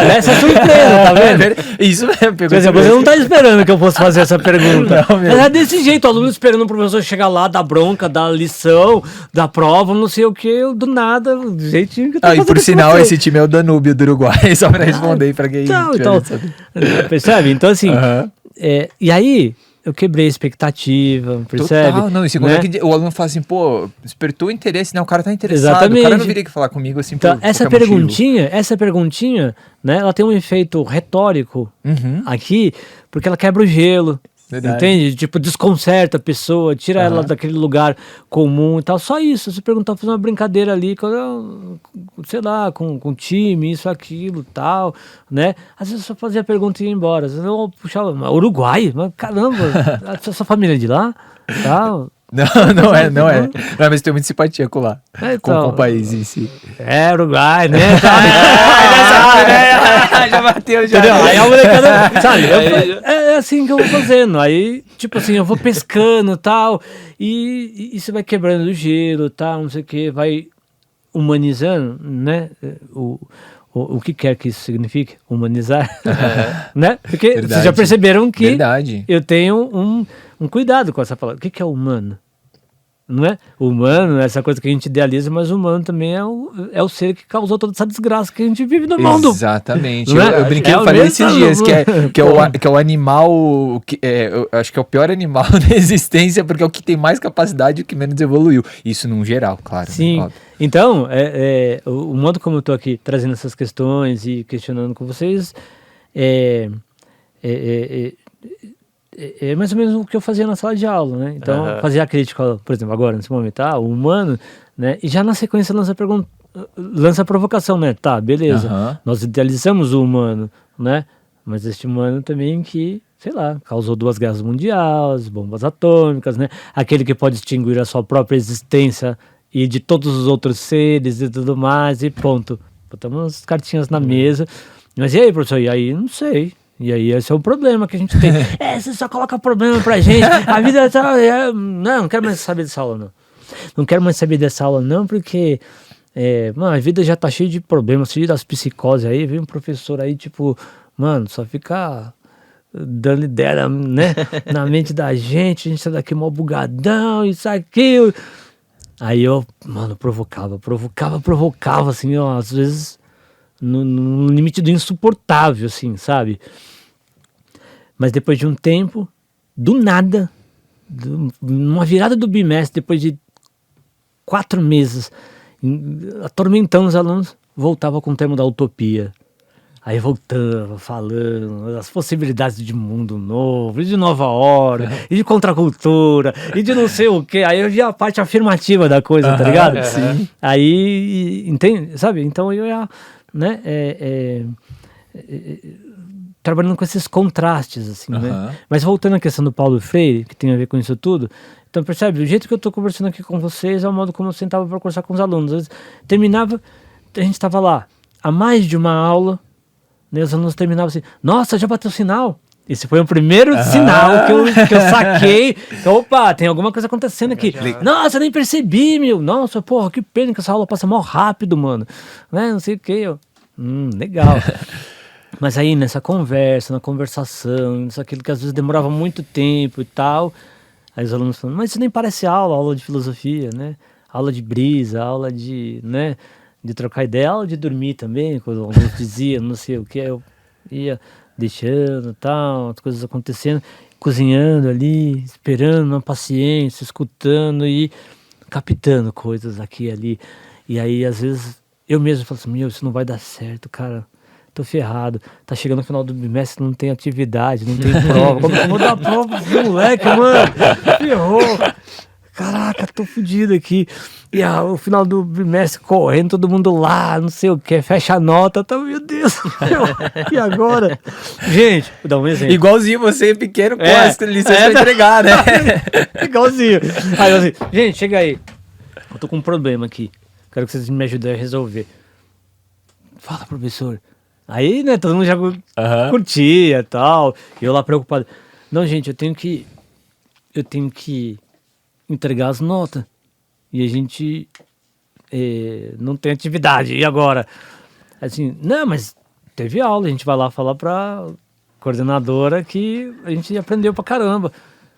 essa é a surpresa, tá vendo? Isso mesmo. Você não tá esperando que eu fosse fazer essa pergunta. Não, mas é desse jeito, o aluno esperando o professor chegar lá, dar bronca, dar lição, dar prova, não sei o que, do nada, do jeitinho que eu tô fazendo. E por sinal, esse time é o Danúbio do Uruguai, só pra responder pra quem... Então, percebe? Então assim, e aí... Eu quebrei a expectativa, percebe? Total, não, e segundo é que o aluno fala assim, pô, despertou interesse, né? O cara tá interessado, Exatamente. O cara não viria aqui falar comigo assim então, essa perguntinha, né, ela tem um efeito retórico aqui, porque ela quebra o gelo. Verdade. Entende? Tipo, desconcerta a pessoa, tira ela daquele lugar comum e tal. Só isso. Você perguntar, fazer uma brincadeira ali, sei lá, com time, isso, aquilo, tal, né? Às vezes eu só fazia a pergunta e ia embora. Às vezes eu puxava, Uruguai? Mas, caramba, sua família é de lá? Tal. Não é. Não, mas tem muita simpatia com lá. Com o país em si. Uruguai, né? Já bateu, já. Entendeu? Aí a molecada, sabe? É assim que eu vou fazendo. Aí, tipo assim, eu vou pescando e tal. E você vai quebrando o gelo, tal, não sei o que, vai humanizando, né? O que quer que isso signifique, humanizar, né? Porque verdade. Vocês já perceberam que eu tenho um cuidado com essa palavra. O que é humano? Não é? Humano é essa coisa que a gente idealiza, mas humano também é o ser que causou toda essa desgraça que a gente vive no mundo. Exatamente. Eu brinquei, eu falei esses dias que é o animal, eu acho que é o pior animal da existência, porque é o que tem mais capacidade e o que menos evoluiu. Isso num geral, claro. Sim. Né? Então, o modo como eu estou aqui trazendo essas questões e questionando com vocês é mais ou menos o que eu fazia na sala de aula, né? Então, fazia a crítica, por exemplo, agora, nesse momento, o humano, né? E já na sequência lança a provocação, né? Tá, beleza, nós idealizamos o humano, né? Mas este humano também que, sei lá, causou 2 guerras mundiais, bombas atômicas, né? Aquele que pode extinguir a sua própria existência e de todos os outros seres e tudo mais, e pronto. Botamos as cartinhas na mesa. Mas e aí, professor? E aí, não sei. E aí, esse é o problema que a gente tem. Você só coloca problema pra gente. A vida tá... Não quero mais saber dessa aula, não. Não quero mais saber dessa aula, não, porque... a vida já tá cheia de problemas, cheia das psicoses aí. Vem um professor aí, tipo... Mano, só fica dando ideia, né? Na mente da gente. A gente tá daqui mó bugadão, isso, aquilo. Aí eu, provocava, assim, ó, às vezes... No limite do insuportável, assim, sabe? Mas depois de um tempo, do nada, numa virada do bimestre, depois de 4 meses, atormentando os alunos, voltava com o tema da utopia. Aí voltava, falando das possibilidades de mundo novo, e de nova ordem, e de contracultura, e de não sei o quê. Aí eu via a parte afirmativa da coisa, tá ligado? Sim. Aí, entende? Sabe? Então eu ia... né, trabalhando com esses contrastes, assim, né? Mas voltando à questão do Paulo Freire, que tem a ver com isso tudo, então percebe, o jeito que eu tô conversando aqui com vocês é o modo como eu sentava para conversar com os alunos. Às vezes, terminava, a gente estava lá, há mais de uma aula, né, os alunos terminavam assim, nossa, já bateu sinal? Esse foi o primeiro sinal que eu saquei. Opa, tem alguma coisa acontecendo aqui. Nossa, nem percebi, meu. Nossa, porra, que pena que essa aula passa mal rápido, mano. Né? Não sei o que. Legal. Mas aí, nessa conversa, na conversação, isso aquilo que às vezes demorava muito tempo e tal. Aí os alunos falam, mas isso nem parece aula de filosofia, né? Aula de brisa, aula de, né? De trocar ideia, aula de dormir também, quando os alunos diziam, não sei o que. Eu ia... deixando, tal, as coisas acontecendo, cozinhando ali, esperando, uma paciência, escutando e captando coisas aqui e ali. E aí, às vezes, eu mesmo falo assim, isso não vai dar certo, cara. Tô ferrado. Tá chegando no final do bimestre, não tem atividade, não tem prova. Como que eu vou dar prova pro moleque, mano? Ferrou. Caraca, tô fudido aqui. E o final do bimestre correndo, todo mundo lá, não sei o que, fecha a nota, tá, meu Deus. E agora? Gente, vou dar um exemplo. Igualzinho você, pequeno, com as lições pra entregar, né? Igualzinho. Aí eu assim, gente, chega aí. Eu tô com um problema aqui. Quero que vocês me ajudem a resolver. Fala, professor. Aí, né, todo mundo já curtia e tal. E eu lá preocupado. Não, gente, eu tenho que entregar as notas. E a gente não tem atividade. E agora? Assim, não, mas teve aula. A gente vai lá falar pra coordenadora que a gente aprendeu pra caramba.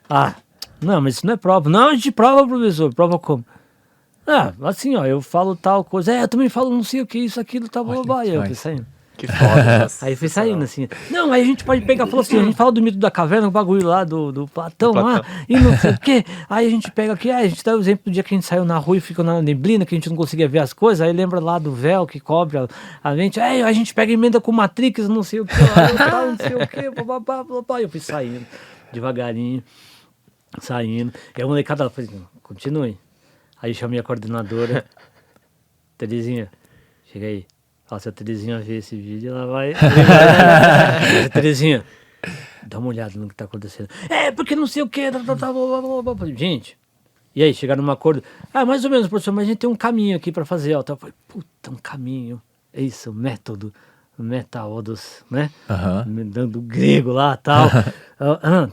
Ah, não, mas isso não é prova. Não, a gente prova, professor. Prova como? Ah, assim, ó, eu falo tal coisa. Eu também falo não sei o que, isso, aquilo, tá bom. Aí eu fui saindo. Que foda. Nossa. Aí foi saindo, assim. Não, aí a gente pode pegar, falou assim, a gente fala do mito da caverna, o bagulho lá do Platão lá, e não sei o quê. Aí a gente pega aqui, a gente dá o exemplo do dia que a gente saiu na rua e ficou na neblina, que a gente não conseguia ver as coisas, aí lembra lá do véu que cobre a gente. Aí a gente pega emenda com Matrix, não sei o quê, não sei o quê, babá. Eu fui saindo, devagarinho, saindo. E a molecada ela falou assim, continue. Aí eu chamei a coordenadora, Terezinha, chega aí. Se a Terezinha ver esse vídeo, ela vai... Terezinha, dá uma olhada no que tá acontecendo. Porque não sei o que... Gente, e aí, chegaram num acordo. Mais ou menos, professor, mas a gente tem um caminho aqui pra fazer. Eu falei, puta, um caminho. É isso, método, metaodos, né? Dando grego lá e tal.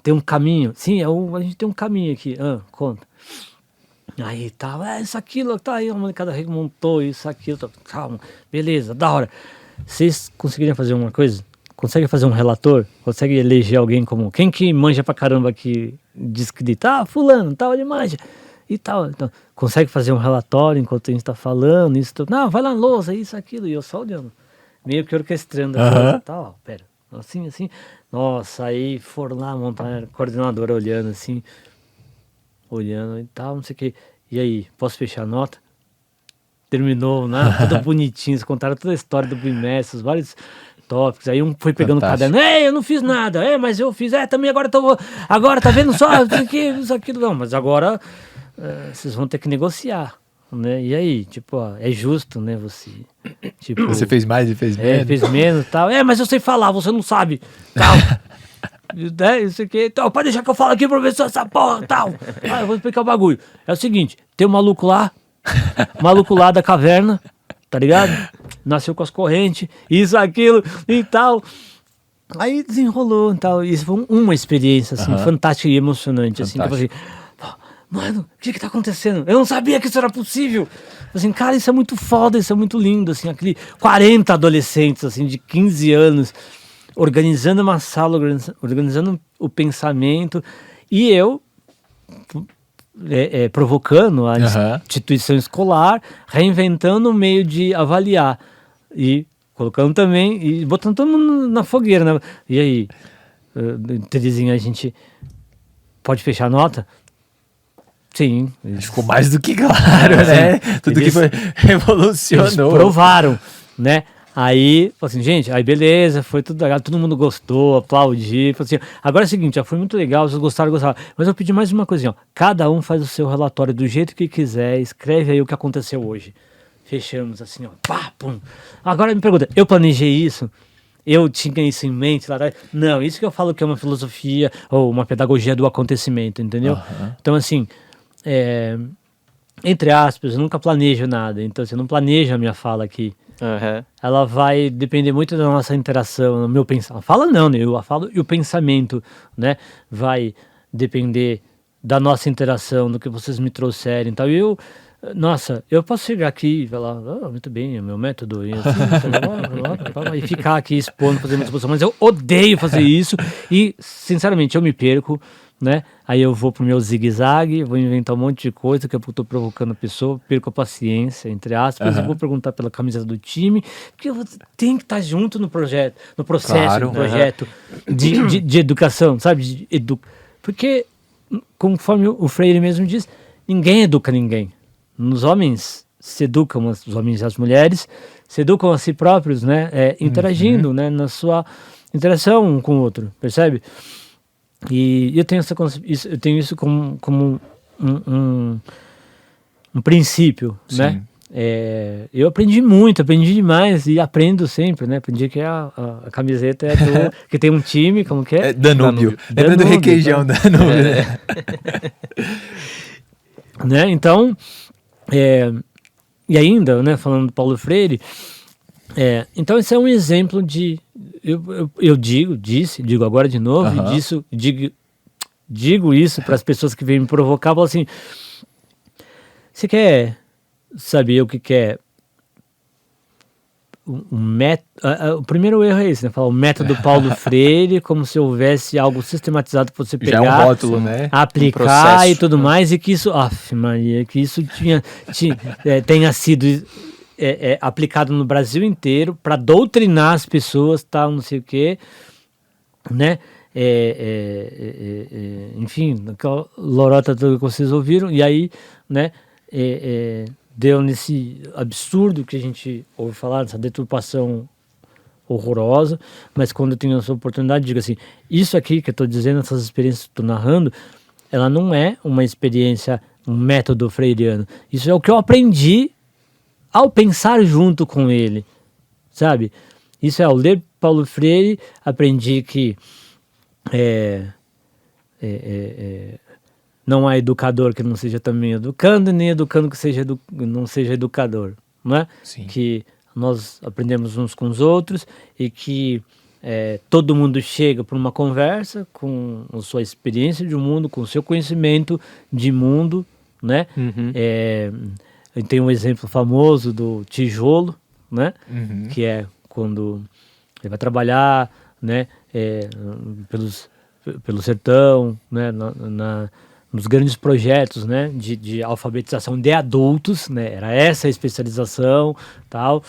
Tem um caminho. Sim, a gente tem um caminho aqui. Conta. Aí tava, isso, aquilo, tá aí, a molecada remontou isso, aquilo, tá, calma, beleza, da hora. Vocês conseguiriam fazer uma coisa? Conseguem fazer um relator? Conseguem eleger alguém como, quem que manja pra caramba aqui, diz que fulano, tal, ele manja, e tal. Então, consegue fazer um relatório enquanto a gente tá falando, isso, não, vai lá, lousa, isso, aquilo, e eu só olhando, meio que orquestrando a coisa, tal, pera, assim, nossa, aí foram lá montar a coordenadora olhando assim, olhando e tal, não sei o que. E aí, posso fechar a nota? Terminou, né? Tudo bonitinho, eles contaram toda a história do bimestre, os vários tópicos. Aí um foi pegando o caderno, eu não fiz nada, mas eu fiz, também agora tá vendo só, isso, aquilo. Não, mas agora vocês vão ter que negociar, né? E aí, tipo, é justo, né, você... Tipo, você fez mais e fez menos. Fez menos e tal. Mas eu sei falar, você não sabe, tal... Isso aqui, então, pode deixar que eu falo aqui, professor, essa porra, tal. Eu vou explicar o bagulho. É o seguinte, tem um maluco lá da caverna, tá ligado? Nasceu com as correntes, isso, aquilo e tal. Aí desenrolou e tal. Isso foi uma experiência, assim, fantástica e emocionante, assim, que eu falei, mano, o que tá acontecendo? Eu não sabia que isso era possível. Assim, cara, isso é muito foda, isso é muito lindo, assim, aquele 40 adolescentes, assim, de 15 anos, organizando uma sala, organizando o pensamento, e eu provocando a instituição escolar, reinventando o meio de avaliar, e colocando também, e botando todo mundo na fogueira, né? E aí, Terezinha, a gente pode fechar a nota? Sim. Ficou mais do que claro, né? Tudo que foi revolucionou. Eles provaram, né? Aí, falei assim, gente, aí beleza, foi tudo legal, todo mundo gostou, aplaudiu, falei assim, agora é o seguinte, foi muito legal, vocês gostaram, mas eu pedi mais uma coisinha, cada um faz o seu relatório do jeito que quiser, escreve aí o que aconteceu hoje. Fechamos assim, pá, pum. Agora me pergunta, eu planejei isso? Eu tinha isso em mente lá atrás? Não, isso que eu falo que é uma filosofia ou uma pedagogia do acontecimento, entendeu? Então, assim, entre aspas, eu nunca planejo nada, então você não planeja a minha fala aqui. Ela vai depender muito da nossa interação, no meu pensamento. Fala não, né? Eu falo e o pensamento, né? Vai depender da nossa interação, do que vocês me trouxerem. Então eu posso chegar aqui e falar, muito bem, é meu método, e, assim, e ficar aqui expondo, fazendo exposição, mas eu odeio fazer isso e, sinceramente, eu me perco, né? Aí eu vou pro meu zigue-zague, vou inventar um monte de coisa que eu tô provocando a pessoa, perco a paciência, entre aspas, e vou perguntar pela camisa do time, porque você tem que estar junto no projeto, no processo, claro, no projeto de educação, sabe? Porque, conforme o Freire mesmo diz, ninguém educa ninguém. Os homens se educam, os homens e as mulheres, se educam a si próprios, né? Interagindo, né? Na sua interação um com o outro, percebe? E eu tenho isso como um princípio, Sim. né? Eu aprendi demais e aprendo sempre, né? Aprendi que a camiseta é que tem um time, como que é? Danúbio. Lembra do requeijão Danúbio, né? Né? Então, e ainda, né, falando do Paulo Freire, então esse é um exemplo de, eu digo agora de novo, e digo isso para as pessoas que vêm me provocar, falo assim, você quer saber o que é o primeiro erro é esse, né? Falar o método Paulo Freire, como se houvesse algo sistematizado para você pegar, já é um rótulo, né? aplicar e tudo mais, e que isso, Maria, que isso tenha sido aplicado no Brasil inteiro para doutrinar as pessoas, tal, não sei o quê, né? Enfim, aquela lorota toda que vocês ouviram, e aí, né? Deu nesse absurdo que a gente ouve falar, dessa deturpação horrorosa, mas quando eu tenho essa oportunidade, digo assim, isso aqui que eu estou dizendo, essas experiências que estou narrando, ela não é uma experiência, um método freiriano, isso é o que eu aprendi ao pensar junto com ele, sabe? Isso ao ler Paulo Freire, aprendi que não há educador que não seja também educando, nem educando que não seja educador, não é? Sim. Que nós aprendemos uns com os outros e que todo mundo chega para uma conversa com a sua experiência de mundo, com o seu conhecimento de mundo, né? Tem um exemplo famoso do tijolo, né? Que é quando ele vai trabalhar, né? Pelo sertão, né? Nos grandes projetos, né, de alfabetização de adultos, né, era essa a especialização, tal,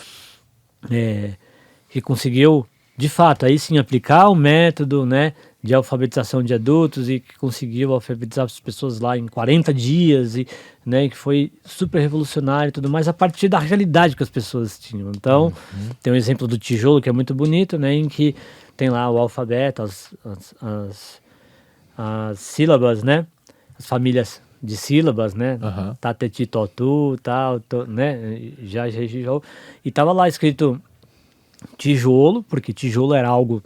que conseguiu, de fato, aí sim aplicar o método, né, de alfabetização de adultos e que conseguiu alfabetizar as pessoas lá em 40 dias, e, né, que foi super revolucionário e tudo mais, a partir da realidade que as pessoas tinham. Então, tem um exemplo do tijolo que é muito bonito, né, em que tem lá o alfabeto, as sílabas, né, as famílias de sílabas, né? Tateti, totu, tal, né? Já, e tava lá escrito tijolo, porque tijolo era algo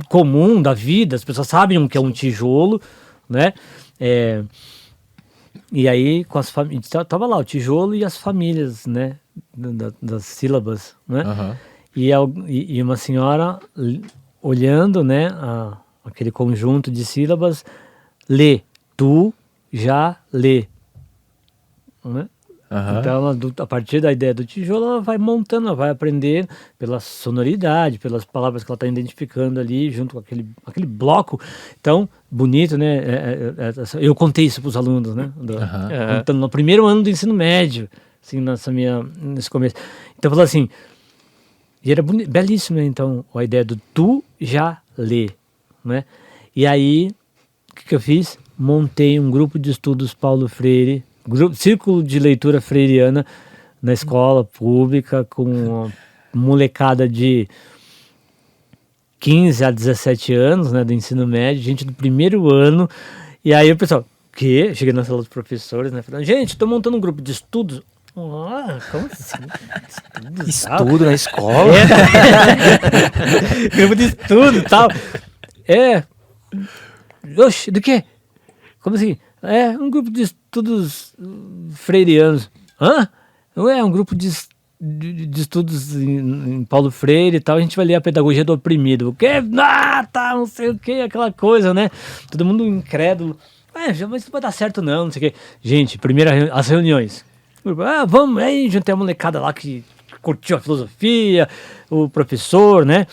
comum da vida, as pessoas sabem o que é um tijolo, né? E aí, com as famílias, tava lá o tijolo e as famílias, né? Das sílabas, né? E uma senhora olhando, né? Aquele conjunto de sílabas, lê, tu já lê, né? Então, a partir da ideia do tijolo, ela vai montando, ela vai aprender pela sonoridade, pelas palavras que ela está identificando ali, junto com aquele bloco. Então, bonito, né? Eu contei isso para os alunos, né? Então, no primeiro ano do ensino médio, assim, nesse começo. Então, falou assim, e era belíssimo, né? Então, a ideia do tu já lê, né? E aí, o que eu fiz? Montei um grupo de estudos Paulo Freire, círculo de leitura freiriana na escola pública, com uma molecada de 15 a 17 anos, né, do ensino médio, gente do primeiro ano. E aí o pessoal, cheguei na sala dos professores, né, falando, gente, estou montando um grupo de estudos. Como assim? Estudo na escola? Grupo de estudo e tal. Oxe, do quê? Como assim? Um grupo de estudos freirianos. Um grupo de estudos em Paulo Freire e tal, a gente vai ler a pedagogia do oprimido. O quê? Não sei o que, aquela coisa, né? Todo mundo incrédulo. Mas isso não vai dar certo não sei o que. Gente, as reuniões. Vamos, aí juntei a molecada lá que curtiu a filosofia, o professor, né?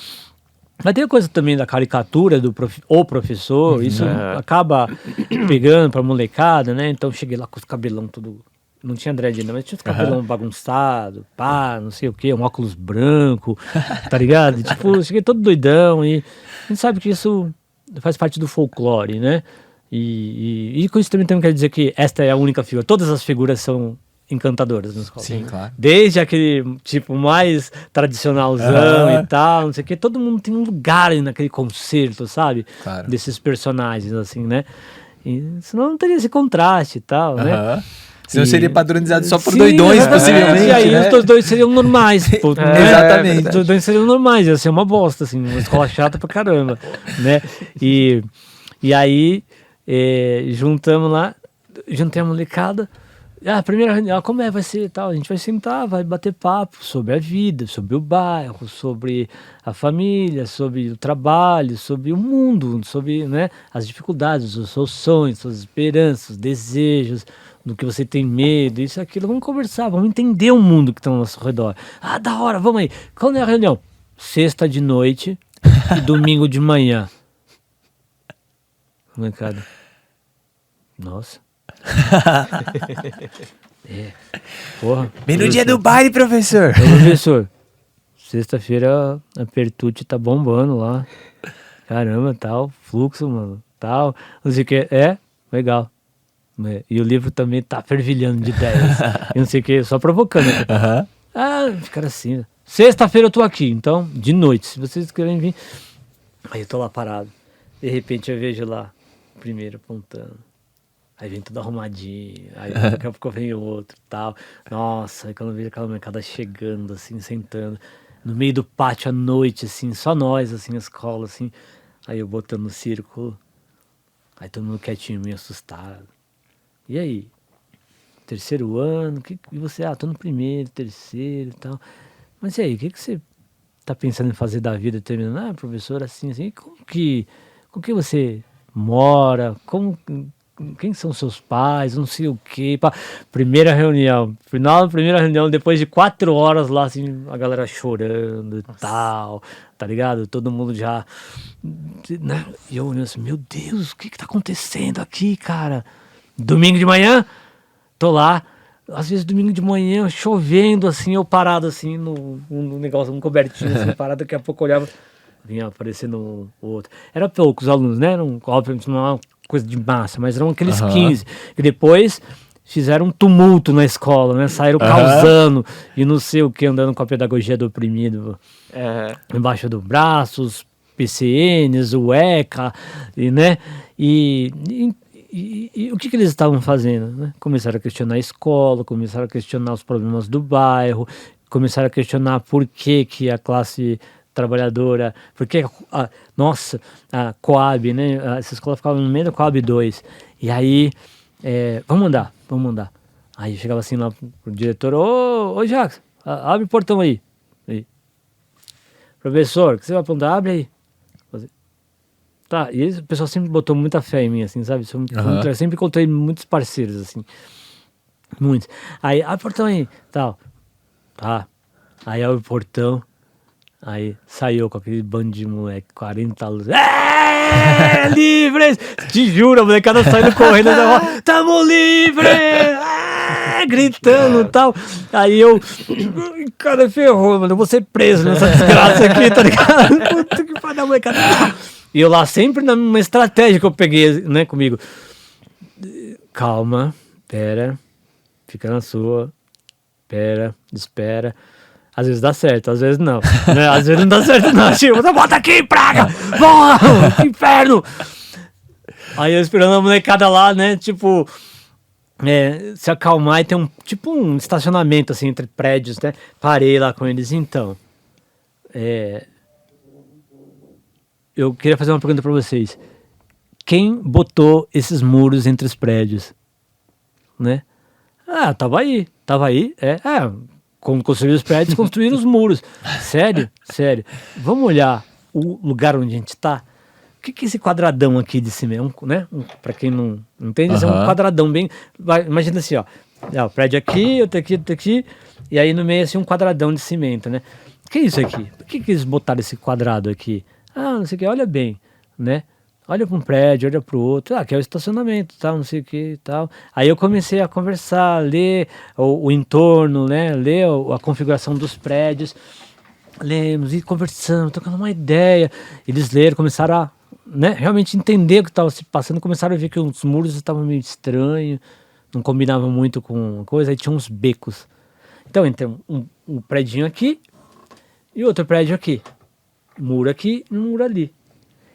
Mas tem a coisa também da caricatura do professor, isso acaba pegando pra molecada, né? Então cheguei lá com os cabelão tudo, não tinha dread não, mas tinha os cabelão bagunçado, não sei o que, um óculos branco, tá ligado? Tipo, cheguei todo doidão e a gente sabe que isso faz parte do folclore, né? E com isso também quer dizer que esta é a única figura, todas as figuras são encantadoras na escola. Sim, claro. Desde aquele tipo mais tradicionalzão e tal, não sei o que, todo mundo tem um lugar ali naquele concerto, sabe? Claro. Desses personagens, assim, né? E senão não teria esse contraste e tal, né? Senão seria padronizado só por Sim, doidões, exatamente. possivelmente, E aí né? os dois seriam normais. Pô, né? Exatamente. Os dois seriam normais, ia ser uma bosta, assim, uma escola chata pra caramba, né? E aí, juntamos lá, juntei a molecada. A primeira reunião, como vai ser tal? A gente vai sentar, vai bater papo sobre a vida, sobre o bairro, sobre a família, sobre o trabalho, sobre o mundo, sobre, né, as dificuldades, os seus sonhos, suas esperanças, os desejos, do que você tem medo, isso e aquilo. Vamos conversar, vamos entender o mundo que está ao nosso redor. Ah, da hora, vamos aí. Quando é a reunião? Sexta de noite e domingo de manhã. Molecada. Nossa. Porra. Bem no dia do baile, professor. Professor, sexta-feira a Pertucci tá bombando lá. Caramba, tal, fluxo, mano, tal, não sei o que. Legal. E o livro também tá fervilhando de ideias. E não sei o que, só provocando. Ficaram assim. Sexta-feira eu tô aqui, então, de noite, se vocês querem vir. Aí eu tô lá parado. De repente eu vejo lá, o primeiro apontando. Aí vem tudo arrumadinho, aí daqui a pouco vem outro e tal. Nossa, aí quando eu vejo aquela molecada chegando, assim, sentando, no meio do pátio à noite, assim, só nós, assim, na escola, assim. Aí eu botando no círculo, aí todo mundo quietinho, meio assustado. E aí? Terceiro ano, e você? Tô no primeiro, terceiro e tal. Mas e aí, o que você tá pensando em fazer da vida terminando? Professor, assim, com que você mora? Quem são seus pais, não sei o quê. Primeira reunião, final da primeira reunião, depois de 4 horas lá, assim, a galera chorando e tal, tá ligado? Todo mundo já, né? E eu olhando assim, meu Deus, o que tá acontecendo aqui, cara? Domingo de manhã, tô lá, às vezes domingo de manhã, chovendo, assim, eu parado, assim, no negócio, um cobertinho, assim, parado, daqui a pouco eu olhava, vinha aparecendo o outro. Era poucos alunos, né? Obviamente não é uma coisa de massa, mas eram aqueles 15 que depois fizeram um tumulto na escola, né? Saíram causando e não sei o que, andando com a pedagogia do oprimido embaixo do braço, os PCNs, o ECA, né? E o que eles estavam fazendo, né? Começaram a questionar a escola, começaram a questionar os problemas do bairro, começaram a questionar por que a classe trabalhadora, porque a Coab, né, essa escola ficava no meio da Coab 2, e aí, vamos andar, aí eu chegava assim lá pro diretor, ô Jacques, abre o portão aí. Professor, o que você vai apontar? Abre aí. Tá, e o pessoal sempre botou muita fé em mim, assim, sabe, eu sempre encontrei muitos parceiros, assim, muitos, aí, abre o portão aí, tal, tá, aí abre o portão. Aí saiu com aquele bando de moleque, 40 alunos. Livres! Te juro, a molecada saindo correndo da rua. Tamo livre! Gritando e tal. Aí eu, cara, ferrou, mano. Eu vou ser preso nessa desgraça aqui, tá ligado? Puta que pariu, a molecada. E eu lá sempre numa estratégia que eu peguei, né, comigo. Calma, pera, fica na sua, espera. Às vezes dá certo, às vezes não. Né? Às vezes não dá certo, não. Tipo, bota aqui, praga! Porra! Que inferno! Aí eu esperando a molecada lá, né? Tipo, se acalmar e tem um estacionamento assim entre prédios, né? Parei lá com eles. Então, eu queria fazer uma pergunta pra vocês. Quem botou esses muros entre os prédios? Né? Tava aí. Como construir os prédios, construir os muros. Sério. Vamos olhar o lugar onde a gente está? O que é esse quadradão aqui de cima? Né? Para quem não entende, é um quadradão bem... Imagina assim, ó. O prédio aqui, outro aqui, e aí no meio assim um quadradão de cimento, né? O que é isso aqui? Por que eles botaram esse quadrado aqui? Não sei o que, olha bem, né? Olha para um prédio, olha para o outro, que é o estacionamento, tal, não sei o que e tal. Aí eu comecei a conversar, ler o entorno, né, ler a configuração dos prédios, lemos e conversando, trocando uma ideia. Eles leram, começaram a, né, realmente entender o que estava se passando, começaram a ver que os muros estavam meio estranhos, não combinava muito com coisa, aí tinha uns becos. Então, entre um prédio aqui e outro prédio aqui. Muro aqui e um muro ali.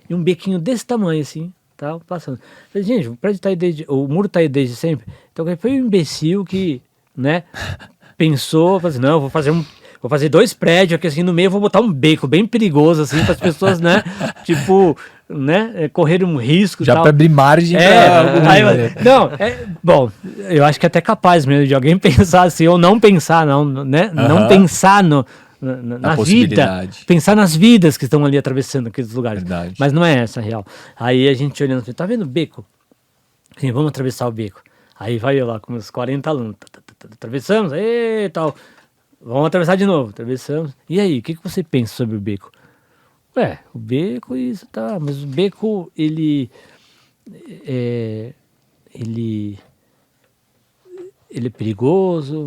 E um bequinho desse tamanho, assim, tá passando. Falei, gente, o muro tá aí desde sempre. Então, foi um imbecil que, né, pensou, falou assim, não, vou fazer 2 prédios aqui, assim, no meio, vou botar um beco bem perigoso, assim, para as pessoas, né, tipo, né, correrem um risco. Já para abrir margem bom, eu acho que é até capaz mesmo de alguém pensar assim, ou não pensar, né, não pensar na vida, pensar nas vidas que estão ali atravessando aqueles lugares. Verdade. Mas não é essa a real. Aí a gente olhando assim, tá vendo o beco? Sim, vamos atravessar o beco. Aí vai eu lá com uns 40 alunos, atravessamos, e tal, vamos atravessar de novo, atravessamos. E aí, o que você pensa sobre o beco? O beco, isso tá, mas o beco, ele é perigoso,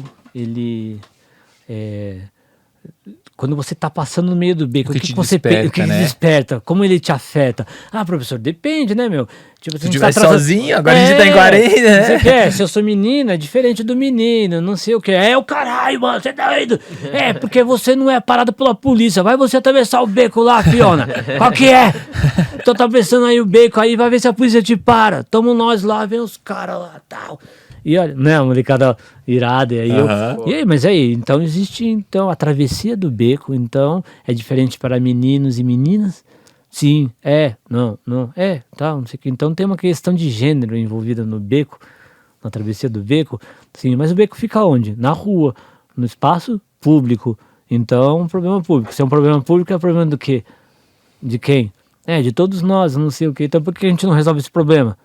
quando você está passando no meio do beco, o que você pensa, o que desperta, como ele te afeta? Ah, professor, depende, né, meu? Tipo, se estiver sozinho, agora a gente tá em 40, né? Você quer? Se eu sou menina, é diferente do menino, não sei o que. É o caralho, mano, você tá indo. Porque você não é parado pela polícia. Vai você atravessar o beco lá, Fiona. Qual que é? Tô atravessando aí o beco, aí vai ver se a polícia te para. Tamo nós lá, vem os caras lá, tal. E olha, né, uma molecada irada, e aí e aí, mas aí, então existe então a travessia do beco, então é diferente para meninos e meninas? Sim, não, tá, não sei o que. Então tem uma questão de gênero envolvida no beco, na travessia do beco, sim, mas o beco fica onde? Na rua, no espaço público. Então, um problema público. Se é um problema público, é um problema do quê? De quem? De todos nós, não sei o que. Então por que a gente não resolve esse problema?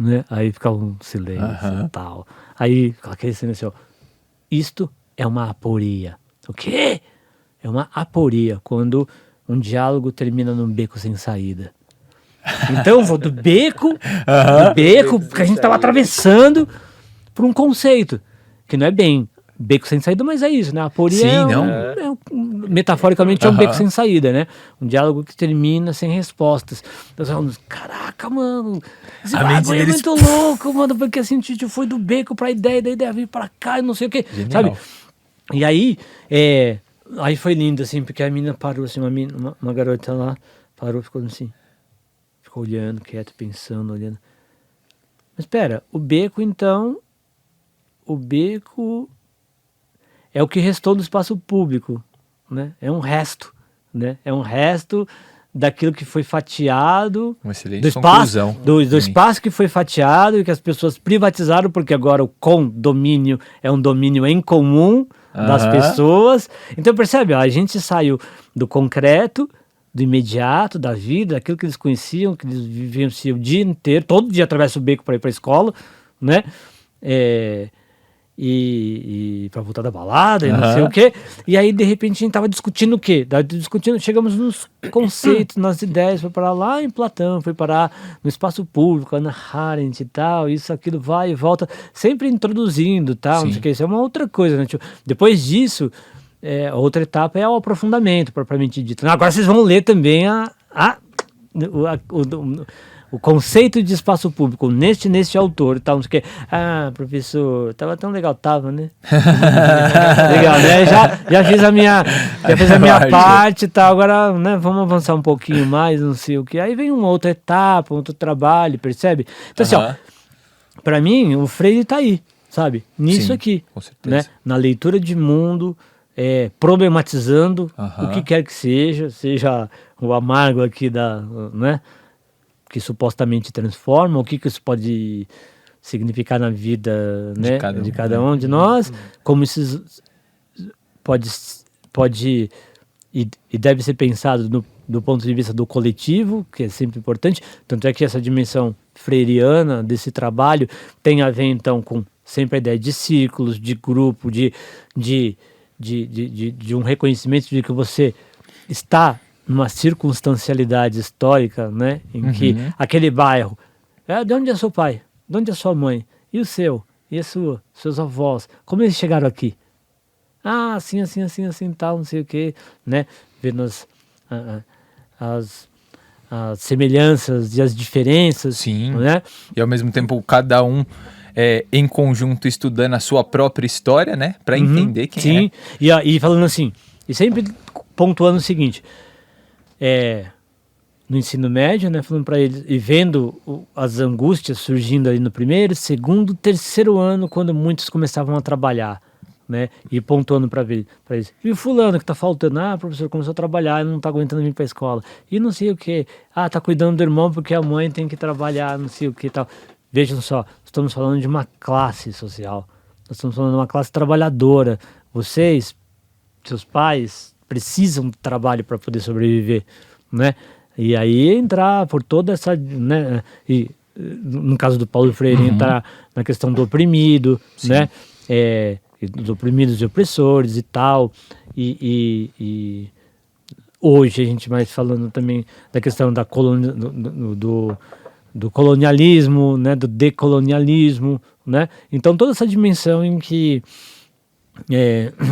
Né? Aí fica um silêncio e tal. Aí aquele silêncio, isto é uma aporia. O quê? É uma aporia, quando um diálogo termina num beco sem saída. Então, vou do beco que a gente estava atravessando, para um conceito, que não é bem beco sem saída, mas é isso, né? A aporia metaforicamente é um beco sem saída, né? Um diálogo que termina sem respostas. Nós falamos, caraca, mano, esse bagulho é muito louco, mano, porque assim, a gente foi do beco pra ideia, da ideia vir pra cá e não sei o que, sabe? E aí, aí foi lindo, assim, porque a menina parou, assim, uma garota lá, parou, ficou assim, ficou olhando, quieto, pensando, olhando. Mas espera, o beco é o que restou do espaço público, né? É um resto, né? É um resto daquilo que foi fatiado, uma excelente conclusão. Do espaço que foi fatiado e que as pessoas privatizaram, porque agora o condomínio é um domínio em comum das pessoas. Então percebe, a gente saiu do concreto, do imediato, da vida, daquilo que eles conheciam, que eles viviam o dia inteiro, todo dia atravessa o beco para ir para a escola, né? E para voltar da balada e não sei o quê. E aí, de repente, a gente tava discutindo o quê? Chegamos nos conceitos, nas ideias, foi parar lá em Platão, foi parar no espaço público, Hannah Arendt e tal, isso, aquilo, vai e volta, sempre introduzindo, tal, não sei o quê. Isso é uma outra coisa, né? Tipo, depois disso, a outra etapa é o aprofundamento, propriamente dito. Agora vocês vão ler também o conceito de espaço público neste autor e tal, não sei o quê. Ah, professor, tava tão legal, tava, né? Legal, né? Já fiz a minha parte e tal, agora, né, vamos avançar um pouquinho mais, não sei o quê. Aí vem uma outra etapa, um outro trabalho, percebe? Então, assim, pra mim, o Freire tá aí, sabe? Nisso aqui, com certeza. Né? Na leitura de mundo, problematizando o que quer que seja o amargo aqui né? Que supostamente transforma, o que isso pode significar na vida, né, de cada um de nós, como isso pode e deve ser pensado do ponto de vista do coletivo, que é sempre importante, tanto é que essa dimensão freiriana desse trabalho tem a ver então com sempre a ideia de círculos, de grupo, de um reconhecimento de que você está numa circunstancialidade histórica, né, em que aquele bairro, de onde é seu pai? De onde é sua mãe? E o seu? E a sua? Seus avós? Como eles chegaram aqui? Ah, assim, assim, assim, assim, tal, não sei o quê, né, vendo as semelhanças e as diferenças. Sim. Né? E ao mesmo tempo cada um em conjunto estudando a sua própria história, né? Para entender quem sim. E falando assim, e sempre pontuando o seguinte, no ensino médio, né, falando para eles, e vendo as angústias surgindo ali no primeiro, segundo, terceiro ano, quando muitos começavam a trabalhar, né, e pontuando para eles, e o fulano que tá faltando, o professor começou a trabalhar e não tá aguentando vir para a escola, e não sei o que, tá cuidando do irmão porque a mãe tem que trabalhar, não sei o que e tal. Vejam só, estamos falando de uma classe social, nós estamos falando de uma classe trabalhadora, vocês, seus pais, precisam de trabalho para poder sobreviver, né? E aí entrar por toda essa, né? E no caso do Paulo Freire, entrar na questão do oprimido, sim, né? Dos oprimidos e opressores e tal. E hoje a gente vai falando também da questão da do colonialismo, né? Do decolonialismo, né? Então toda essa dimensão em que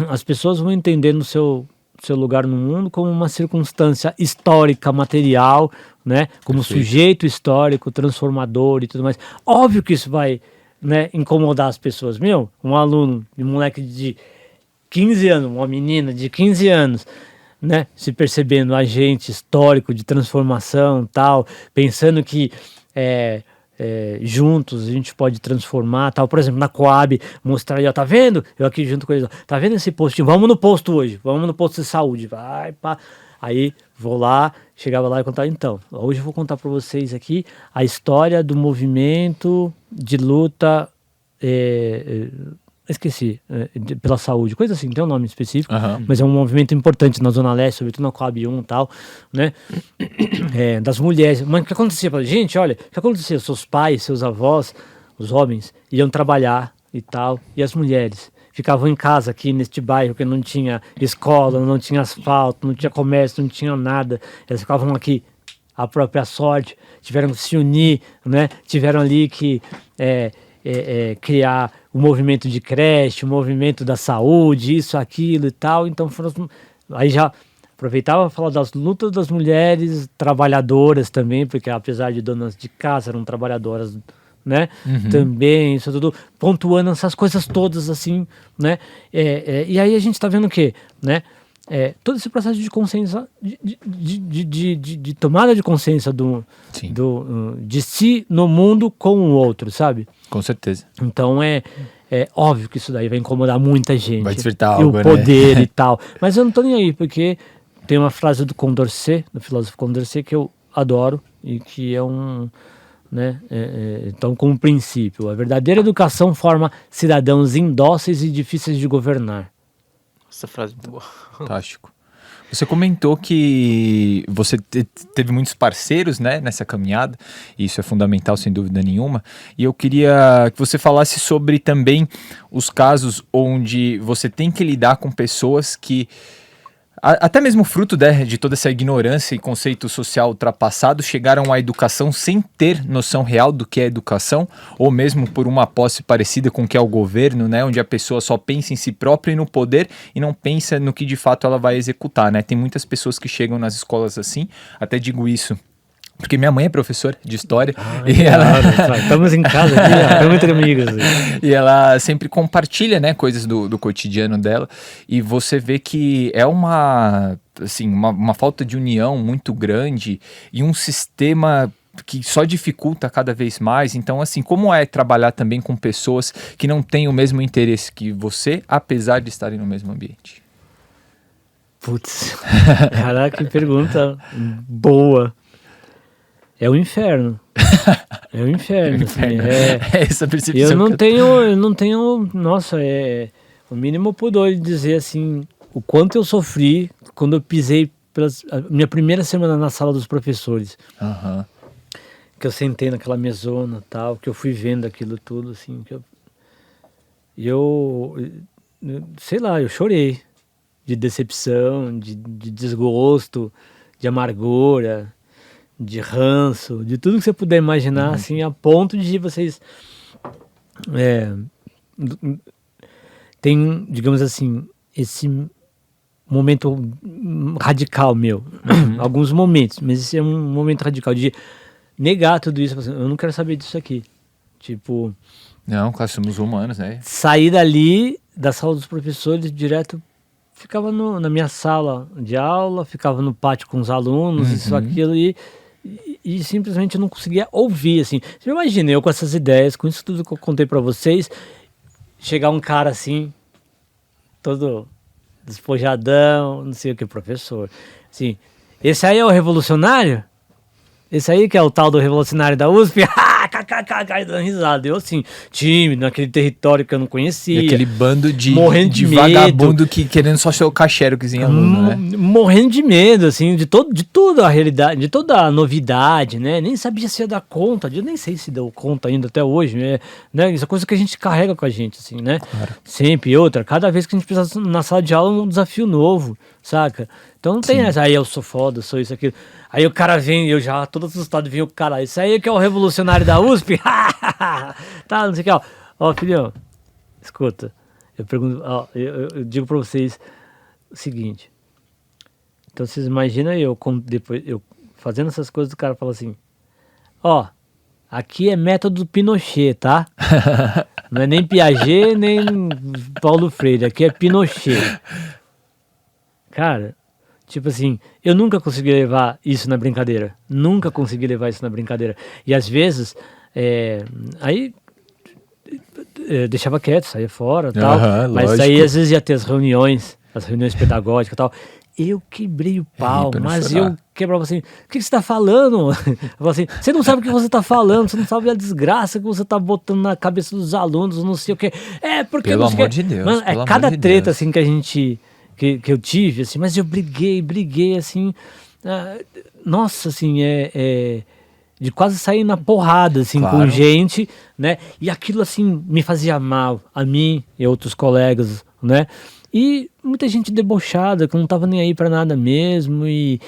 as pessoas vão entender no seu lugar no mundo como uma circunstância histórica, material, né? Como sujeito histórico, transformador e tudo mais. Óbvio que isso vai, né, incomodar as pessoas. Um aluno, um moleque de 15 anos, uma menina de 15 anos, né, se percebendo agente histórico de transformação, tal, pensando que juntos a gente pode transformar, tal. Por exemplo, na Coab, mostrar aí, ó, tá vendo? Eu aqui junto com eles, ó, tá vendo esse postinho? Vamos no posto hoje, vamos no posto de saúde, vai, pá. Aí vou lá, chegava lá e contava, então, hoje eu vou contar para vocês aqui a história do movimento de luta, esqueci, pela saúde, coisa assim, tem um nome específico, mas é um movimento importante na Zona Leste, sobretudo na Coab 1 e tal, né? Das mulheres. Mas o que acontecia? Gente, olha, o que acontecia? Seus pais, seus avós, os homens, iam trabalhar e tal, e as mulheres ficavam em casa aqui neste bairro que não tinha escola, não tinha asfalto, não tinha comércio, não tinha nada, elas ficavam aqui à própria sorte, tiveram que se unir, né? Tiveram ali que criar o movimento de creche, o movimento da saúde, isso, aquilo e tal. Então aí já aproveitava para falar das lutas das mulheres trabalhadoras também, porque apesar de donas de casa, eram trabalhadoras, né? Também, isso tudo, pontuando essas coisas todas assim, né? E aí a gente está vendo o quê, né? Todo esse processo de consciência, de tomada de consciência de si no mundo com o outro, sabe? Com certeza. Então é óbvio que isso daí vai incomodar muita gente. Vai despertar e algo, o poder, né? E tal. Mas eu não tô nem aí, porque tem uma frase do Condorcet, do filósofo Condorcet, que eu adoro e que é né? Então, como princípio, a verdadeira educação forma cidadãos indóceis e difíceis de governar. Essa frase é muito boa. Fantástico. Você comentou que você teve muitos parceiros, né, nessa caminhada, e isso é fundamental, sem dúvida nenhuma, e eu queria que você falasse sobre também os casos onde você tem que lidar com pessoas que, até mesmo fruto de toda essa ignorância e conceito social ultrapassado, chegaram à educação sem ter noção real do que é educação, ou mesmo por uma posse parecida com o que é o governo, né, onde a pessoa só pensa em si própria e no poder e não pensa no que de fato ela vai executar, né? Tem muitas pessoas que chegam nas escolas assim, até digo isso porque minha mãe é professora de história. Estamos em casa aqui, estamos entre amigos. E ela sempre compartilha, né, coisas do cotidiano dela. E você vê que é uma falta de união muito grande e um sistema que só dificulta cada vez mais. Então, assim, como é trabalhar também com pessoas que não têm o mesmo interesse que você, apesar de estarem no mesmo ambiente? Putz, caraca, que pergunta boa. É o inferno. É o inferno. Essa percepção. Eu não tenho, nossa, o mínimo pudor de dizer assim, o quanto eu sofri quando eu pisei a minha primeira semana na sala dos professores. Que eu sentei naquela mesona, tal, que eu fui vendo aquilo tudo, assim, sei lá, eu chorei de decepção, de desgosto, de amargura, de ranço, de tudo que você puder imaginar, assim, a ponto de vocês tem, digamos assim, momento radical meu. Alguns momentos, mas esse é um momento radical de negar tudo isso. Assim, eu não quero saber disso aqui. Tipo... Não, claro, somos humanos, né? Sair dali, da sala dos professores, direto... Ficava na minha sala de aula, ficava no pátio com os alunos, isso, aquilo, e simplesmente não conseguia ouvir, assim. Você imagina, eu com essas ideias, com isso tudo que eu contei pra vocês, chegar um cara assim, todo despojadão, não sei o que, professor. Assim, esse aí é o revolucionário? Esse aí que é o tal do revolucionário da USP? Dando risada. Eu assim, tímido, naquele território que eu não conhecia. E aquele bando de, morrendo de vagabundo que querendo só ser o cachero que aluno, né? Morrendo de medo, assim, de toda a realidade, de toda a novidade, né? Nem sabia se ia dar conta, eu nem sei se deu conta ainda até hoje, né? Isso é coisa que a gente carrega com a gente, assim, né? Claro. Sempre. E outra, cada vez que a gente precisa na sala de aula, um desafio novo, saca? Então não tem essa, aí eu sou foda, sou isso, aquilo. Aí o cara vem, eu já todo assustado, vem o cara, isso aí que é o revolucionário da USP? Tá, não sei o que, ó. Ó, filhão, escuta, eu pergunto, ó, eu digo pra vocês o seguinte. Então vocês imaginam depois eu fazendo essas coisas, o cara fala assim, ó, aqui é método Pinochet, tá? Não é nem Piaget, nem Paulo Freire, aqui é Pinochet. Cara, tipo assim, eu nunca consegui levar isso na brincadeira. Nunca consegui levar isso na brincadeira. E às vezes, aí deixava quieto, saía fora e tal. Mas lógico. Aí às vezes ia ter as reuniões pedagógicas e tal. Eu quebrei o pau, mas eu quebrava assim, o que você tá falando? Eu falava assim, você não sabe o que você tá falando, você não sabe a desgraça que você tá botando na cabeça dos alunos, não sei o que. Porque... Pelo amor de Deus. Mano, cada treta assim que a gente... Que eu tive, assim, mas eu briguei, assim, nossa, assim, de quase sair na porrada, assim, claro. Com gente, né, e aquilo, assim, me fazia mal, a mim e outros colegas, né, e muita gente debochada, que não tava nem aí pra nada mesmo, e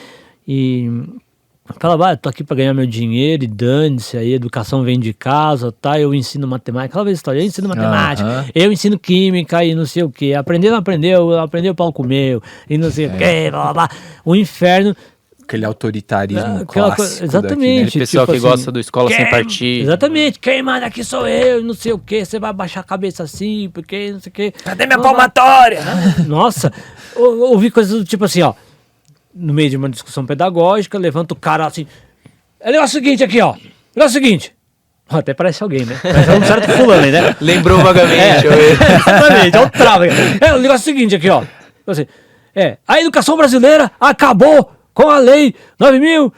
falava, tô aqui pra ganhar meu dinheiro, e dane-se, aí educação vem de casa, tá, eu ensino matemática, aquela vez história, eu ensino matemática, eu ensino química e não sei o que, aprendeu, o pau comeu, e não sei o que, blá, blá, blá, o inferno. Aquele autoritarismo clássico. Exatamente. Aquele pessoal tipo que assim, gosta do escola sem partido. Exatamente, quem manda aqui sou eu, não sei o que, você vai baixar a cabeça assim, porque não sei o que. Cadê minha palmatória? Nossa, ouvi coisas do tipo assim, ó, no meio de uma discussão pedagógica, levanta o cara assim, é o negócio seguinte aqui, ó, negócio seguinte, até parece alguém, né, mas é um certo fulano aí, né, lembrou vagamente, exatamente, é um trava, o negócio seguinte aqui, ó, assim, a educação brasileira acabou com a lei 9.000,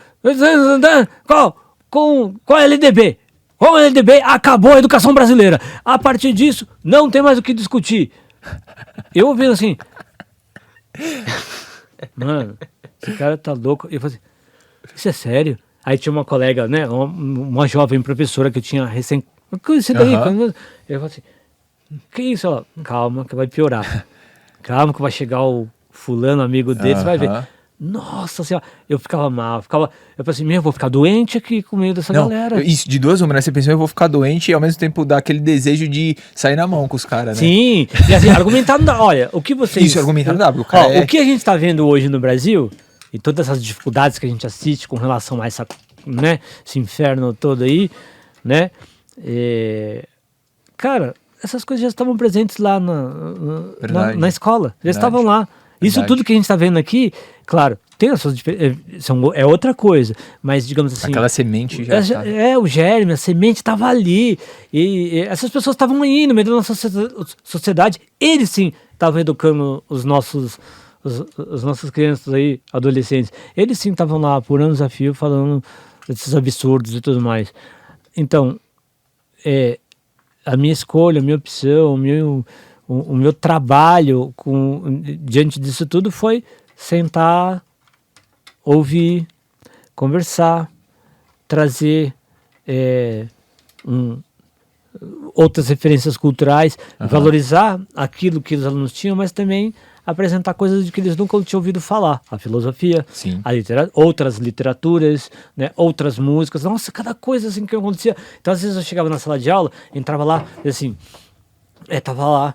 com a LDB, com a LDB acabou a educação brasileira, a partir disso não tem mais o que discutir. Eu ouvindo assim, mano, esse cara tá louco. Eu falei assim, isso é sério? Aí tinha uma colega, né, uma jovem professora que eu tinha recém conhecido aí. Eu falei assim, que isso? Ela, calma que vai piorar. Calma que vai chegar o fulano, amigo dele, você vai ver. Nossa senhora, eu ficava mal, eu falei assim, eu vou ficar doente aqui com medo dessa galera. Isso, de duas uma, né? Você pensou, eu vou ficar doente e ao mesmo tempo dá aquele desejo de sair na mão com os caras, né? Sim, e assim, argumentar não dá, olha, o que vocês... Isso, argumentar não dá, o cara o que a gente tá vendo hoje no Brasil, e todas essas dificuldades que a gente assiste com relação a essa, né, esse inferno todo aí, né, cara, essas coisas já estavam presentes lá na escola, já estavam lá. Isso tudo que a gente está vendo aqui, claro, tem as suas é outra coisa, mas digamos assim... Aquela semente já está... o germe, a semente estava ali, e essas pessoas estavam aí no meio da nossa sociedade, eles sim estavam educando os nossos crianças aí, adolescentes, eles sim estavam lá por anos a fio falando desses absurdos e tudo mais. Então, a minha escolha, a minha opção, o meu trabalho diante disso tudo foi sentar, ouvir, conversar, trazer outras referências culturais, valorizar aquilo que os alunos tinham, mas também apresentar coisas de que eles nunca tinham ouvido falar. A filosofia, outras literaturas, né, outras músicas. Nossa, cada coisa assim que acontecia. Então, às vezes eu chegava na sala de aula, entrava lá e assim, tava lá,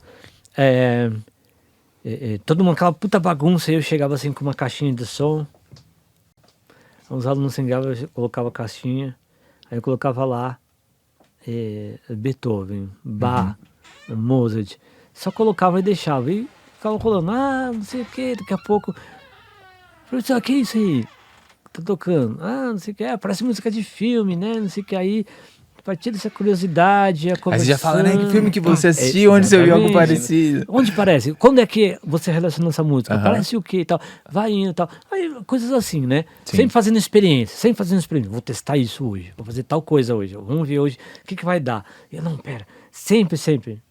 toda aquela puta bagunça, eu chegava assim com uma caixinha de som, os alunos chegavam, eu colocava a caixinha, aí eu colocava lá Beethoven, Bach, Mozart, só colocava e deixava, e ficava rolando, não sei o que, daqui a pouco, professor, que é isso aí? Tá tocando, não sei o que, parece música de filme, né, não sei o que, aí a partir dessa curiosidade, Aí você já fala, né? Que filme que você assistiu, onde você viu algo parecido? Onde parece? Quando é que você relaciona essa música? Parece o quê e tal? Vai indo e tal. Aí, coisas assim, né? Sim. Sempre fazendo experiência. Vou testar isso hoje. Vou fazer tal coisa hoje. Vamos ver hoje o que vai dar. Eu, não, pera. Sempre,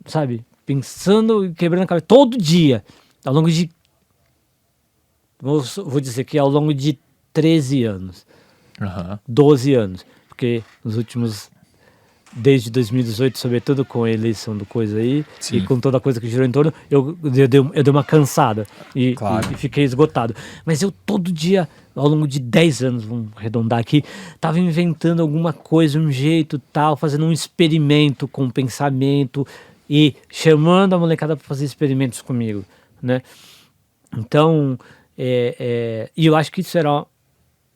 sabe? Pensando e quebrando a cabeça. Todo dia. Ao longo de... Vou dizer que ao longo de 13 anos. 12 anos. Porque nos últimos... Desde 2018, sobretudo com a eleição do coisa aí, e com toda a coisa que girou em torno, eu dei uma cansada e fiquei esgotado. Mas eu todo dia, ao longo de 10 anos, vamos arredondar aqui, tava inventando alguma coisa, um jeito tal, fazendo um experimento com pensamento e chamando a molecada para fazer experimentos comigo, né? Então, e eu acho que isso era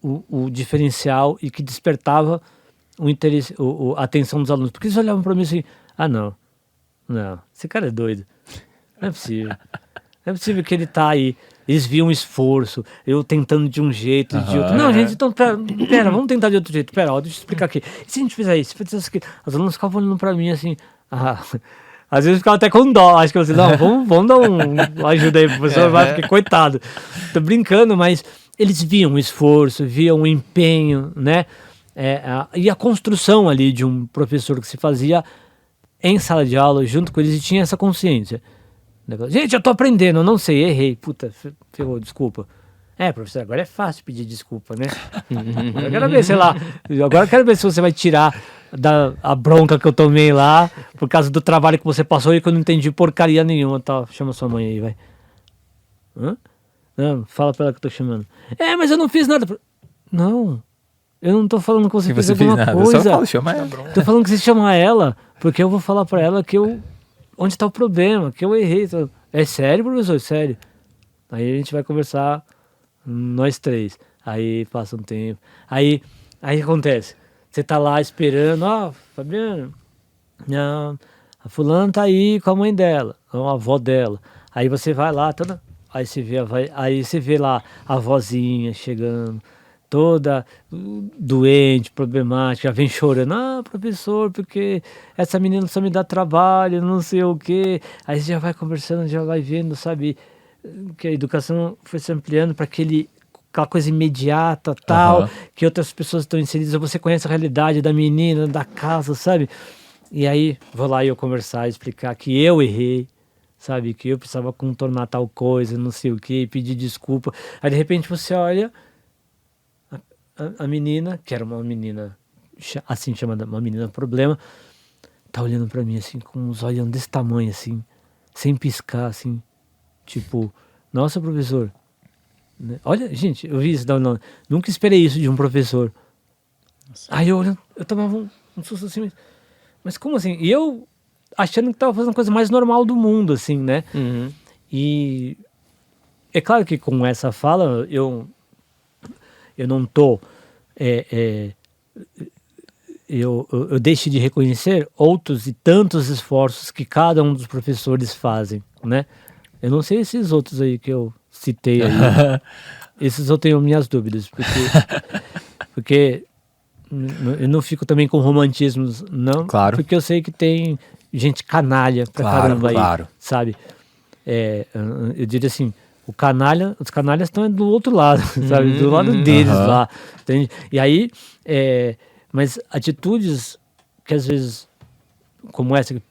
o diferencial e que despertava o interesse, a atenção dos alunos, porque eles olhavam para mim assim, não, esse cara é doido, não é possível que ele tá aí, eles viam um esforço, eu tentando de um jeito, de outro, não gente, então pera, vamos tentar de outro jeito, deixa eu explicar aqui, e se a gente fizer isso, isso aqui, os alunos ficavam olhando para mim assim, às vezes ficava até com dó, acho que eu assim, não, vamos dar uma ajuda aí, professor, vai, porque coitado, tô brincando, mas eles viam o esforço, viam o empenho, né? E a construção ali de um professor que se fazia em sala de aula junto com eles e tinha essa consciência. Gente, eu tô aprendendo, eu não sei, errei, puta, ferrou, desculpa. Professor, agora é fácil pedir desculpa, né? Eu quero ver, sei lá, agora eu quero ver se você vai tirar a bronca que eu tomei lá por causa do trabalho que você passou e que eu não entendi porcaria nenhuma, tá? Chama sua mãe aí, vai. Não, fala pra ela que eu tô chamando. Mas eu não fiz nada. Não. Eu não tô falando que você fez alguma coisa. Eu só falo, chama ela. Tô falando que você chama ela, porque eu vou falar pra ela onde tá o problema, que eu errei. É sério, professor? Sério. Aí a gente vai conversar, nós três. Aí passa um tempo. Aí acontece. Você tá lá esperando, Fabiano, a fulana tá aí com a mãe dela, a avó dela. Aí você vai lá, aí você vê lá a vozinha chegando, toda doente, problemática, vem chorando, professor, porque essa menina só me dá trabalho, não sei o quê. Aí você já vai conversando, já vai vendo, sabe, que a educação foi se ampliando para aquela coisa imediata, tal, que outras pessoas estão inseridas, você conhece a realidade da menina, da casa, sabe? E aí, vou lá e eu conversar, explicar que eu errei, sabe, que eu precisava contornar tal coisa, não sei o quê, pedir desculpa. Aí, de repente, você olha... A menina, que era uma menina assim chamada, uma menina problema, tá olhando pra mim assim, com os olhos desse tamanho assim, sem piscar assim, tipo, nossa, professor, né? Olha, gente, eu vi isso, nunca esperei isso de um professor. Nossa. Aí eu tomava um susto assim, mas como assim? E eu achando que tava fazendo a coisa mais normal do mundo, assim, né? E é claro que com essa fala, eu não tô... eu deixo de reconhecer outros e tantos esforços que cada um dos professores fazem, né? Eu não sei esses outros aí que eu citei aí. Esses eu tenho minhas dúvidas, porque eu não fico também com romantismos, não. Claro. Porque eu sei que tem gente canalha pra caramba aí, sabe? Eu diria assim... Os canalhas estão do outro lado, sabe? Do lado deles lá. Entende? E aí, mas atitudes que às vezes, como essa, que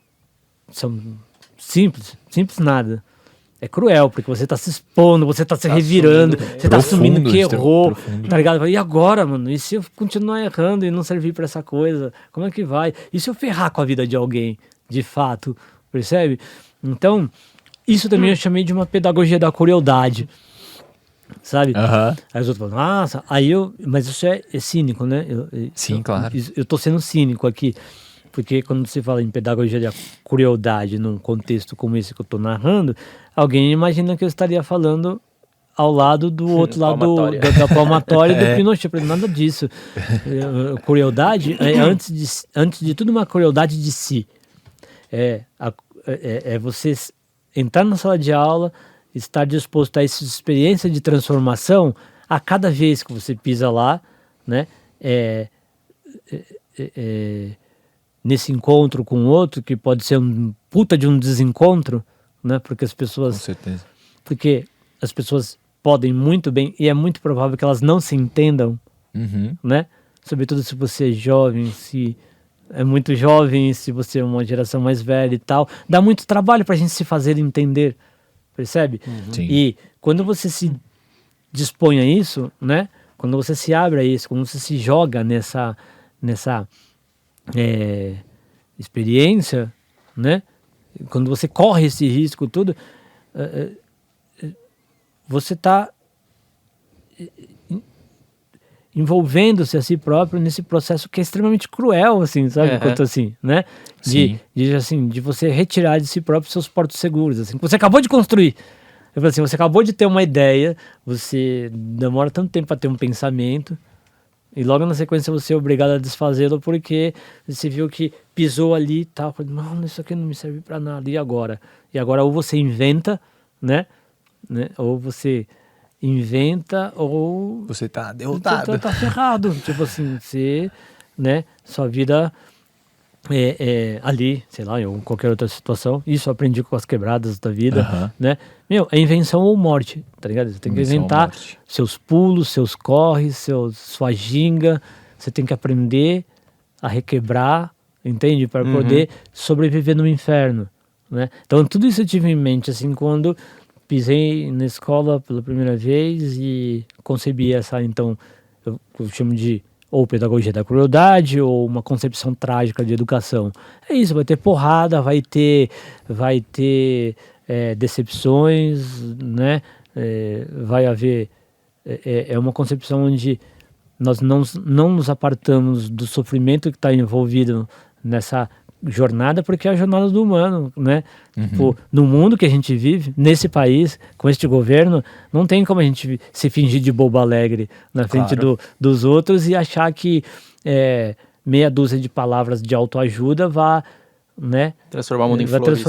são simples nada. É cruel, porque você tá se expondo, você tá se revirando, você tá assumindo que errou, tá ligado? E agora, mano? E se eu continuar errando e não servir pra essa coisa? Como é que vai? E se eu ferrar com a vida de alguém, de fato? Percebe? Então... Isso também eu chamei de uma pedagogia da crueldade, sabe? Aí os outros falam, nossa, mas isso é cínico, né? Sim, claro. Eu tô sendo cínico aqui, porque quando você fala em pedagogia da crueldade num contexto como esse que eu tô narrando, alguém imagina que eu estaria falando ao lado do outro lado Palmatória. da palmatória do Pinochet. Nada disso. Crueldade é, antes de tudo, uma crueldade de si. É você entrar na sala de aula, estar disposto a essa experiência de transformação a cada vez que você pisa lá, né? Nesse encontro com o outro, que pode ser um puta de um desencontro, né? Porque as pessoas... Com certeza. Porque as pessoas podem muito bem, e é muito provável que elas não se entendam, né? Sobretudo se você é jovem, se é muito jovem, se você é uma geração mais velha e tal. Dá muito trabalho pra gente se fazer entender, percebe? Sim. E quando você se dispõe a isso, né? Quando você se abre a isso, quando você se joga nessa experiência, né? Quando você corre esse risco tudo, você está envolvendo-se a si próprio nesse processo que é extremamente cruel, assim, sabe? Quanto assim, né? De você retirar de si próprio seus portos seguros, assim, que você acabou de construir. Eu falo assim, você acabou de ter uma ideia, você demora tanto tempo para ter um pensamento, e logo na sequência você é obrigado a desfazê-lo porque você viu que pisou ali e tal. Não, isso aqui não me serve para nada. E agora? E agora ou você inventa, né? Ou você inventa ou... Você tá derrotado. Você tá ferrado. Tipo assim, você, né? Sua vida ali, sei lá, em qualquer outra situação. Isso eu aprendi com as quebradas da vida, né? É invenção ou morte, tá ligado? Você tem que inventar seus pulos, seus corres, sua ginga. Você tem que aprender a requebrar, entende? Para poder sobreviver no inferno, né? Então tudo isso eu tive em mente, assim, quando pisei na escola pela primeira vez e concebi essa, então, eu chamo de ou pedagogia da crueldade, ou uma concepção trágica de educação. É isso, vai ter porrada, vai ter decepções, né? Vai haver... É uma concepção onde nós não nos apartamos do sofrimento que está envolvido nessa jornada, porque é a jornada do humano, né? Tipo, no mundo que a gente vive, nesse país, com este governo, não tem como a gente se fingir de bobo alegre na frente dos outros e achar que meia dúzia de palavras de autoajuda vai, né? Transformar o mundo em flores.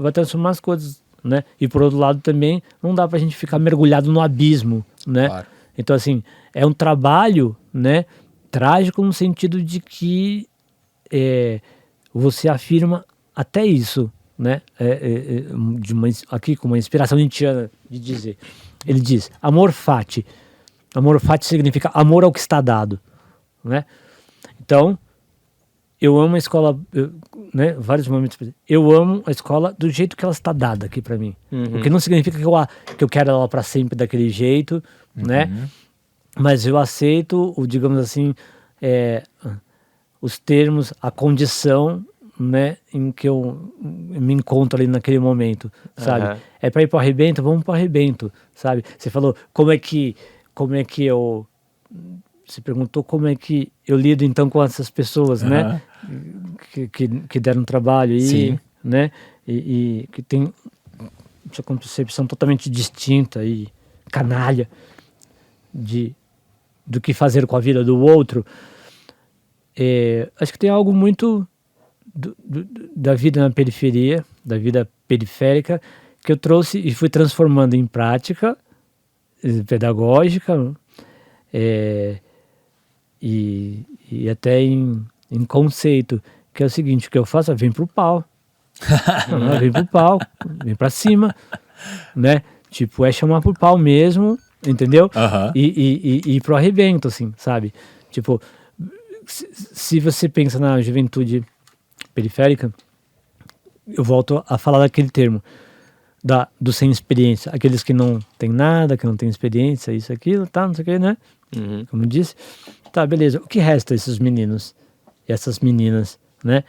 Vai transformar as coisas, né? E por outro lado também, não dá pra gente ficar mergulhado no abismo, né? Claro. Então, assim, é um trabalho, né? Trágico no sentido de que você afirma até isso, né? Aqui com uma inspiração nietzschiana de dizer. Ele diz, amor fati. Amor fati significa amor ao que está dado, né? Então, eu amo a escola, né? Vários momentos. Eu amo a escola do jeito que ela está dada aqui para mim. O que não significa que eu quero ela para sempre daquele jeito, né? Mas eu aceito, digamos assim, os termos, a condição, né, em que eu me encontro ali naquele momento, sabe? É para ir para o arrebento, vamos para o arrebento, sabe? Você falou como é que eu... Você perguntou como é que eu lido então com essas pessoas, né? Que deram trabalho aí, né? E que tem essa concepção totalmente distinta e canalha do que fazer com a vida do outro. Acho que tem algo muito da vida na periferia, da vida periférica, que eu trouxe e fui transformando em prática pedagógica e até em conceito, que é o seguinte: o que eu faço é vem pro pau. Vem pro pau, vem pra cima, né? Tipo, é chamar pro pau mesmo, entendeu? E ir pro arrebento, assim, sabe? Tipo, se você pensa na juventude periférica, eu volto a falar daquele termo, do sem experiência, aqueles que não tem nada, que não tem experiência, isso, aquilo, tá, não sei o que, né? Como disse. Tá, beleza. O que resta a esses meninos e essas meninas, né?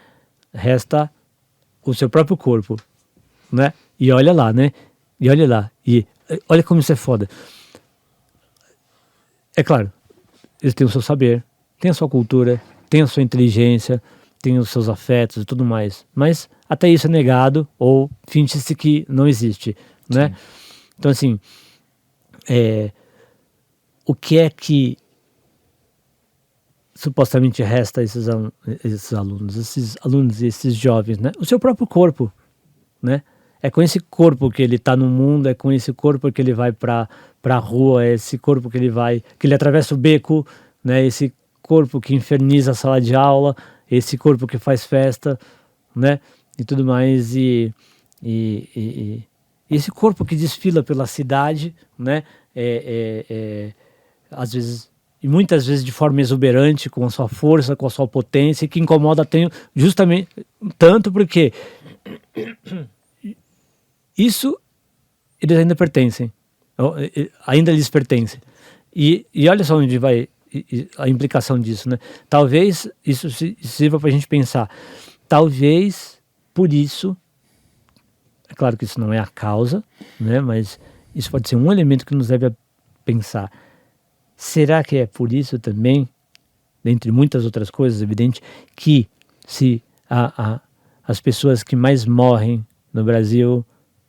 Resta o seu próprio corpo, né? E olha lá, né? E olha lá. E olha como isso é foda. É claro, eles têm o seu saber, têm a sua cultura, têm a sua inteligência, tem os seus afetos e tudo mais, mas até isso é negado ou finge-se que não existe, né? Então, assim, o que é que supostamente resta a esses alunos e esses jovens, né? O seu próprio corpo, né? É com esse corpo que ele está no mundo, é com esse corpo que ele vai para a rua, é esse corpo que ele atravessa o beco, né? Esse corpo que inferniza a sala de aula, esse corpo que faz festa, né? E tudo mais, e esse corpo que desfila pela cidade, né? Às vezes, e muitas vezes de forma exuberante, com a sua força, com a sua potência, que incomoda justamente tanto porque isso eles ainda pertencem, ainda lhes pertence. E olha só onde vai a implicação disso, né? Talvez isso sirva para a gente pensar. Talvez por isso, é claro que isso não é a causa, né? Mas isso pode ser um elemento que nos deve a pensar. Será que é por isso também, dentre muitas outras coisas, evidente, que se as pessoas que mais morrem no Brasil,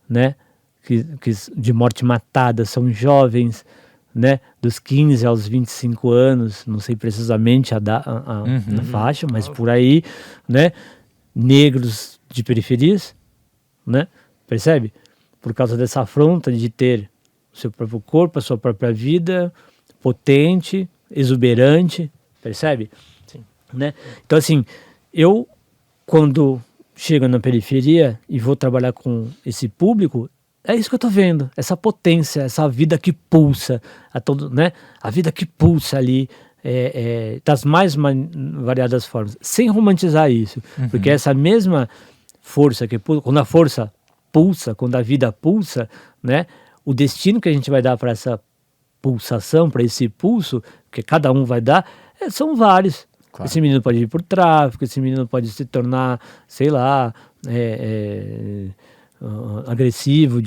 né, que de morte matada, são jovens, né, dos 15 aos 25 anos, não sei precisamente a faixa, mas por aí, né, negros de periferias, né, percebe? Por causa dessa afronta de ter o seu próprio corpo, a sua própria vida, potente, exuberante, percebe? Sim. Né? Então, assim, eu, quando chego na periferia e vou trabalhar com esse público, é isso que eu tô vendo, essa potência, essa vida que pulsa, né? A vida que pulsa ali, das mais variadas formas, sem romantizar isso, porque essa mesma força que pulsa, quando a força pulsa, quando a vida pulsa, né? O destino que a gente vai dar para essa pulsação, para esse pulso, que cada um vai dar, são vários. Claro. Esse menino pode ir por tráfico, esse menino pode se tornar, sei lá, agressivo.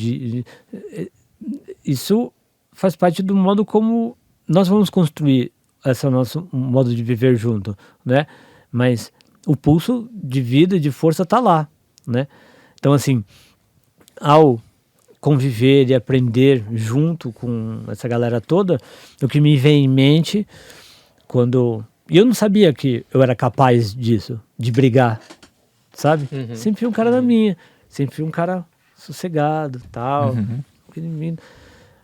Isso faz parte do modo como nós vamos construir esse nosso modo de viver junto, né? Mas o pulso de vida e de força está lá, né? Então, assim, ao conviver e aprender junto com essa galera toda, o que me vem em mente e eu não sabia que eu era capaz disso, de brigar, sabe? Sempre fui um cara na minha, sempre fui um cara sossegado, tal,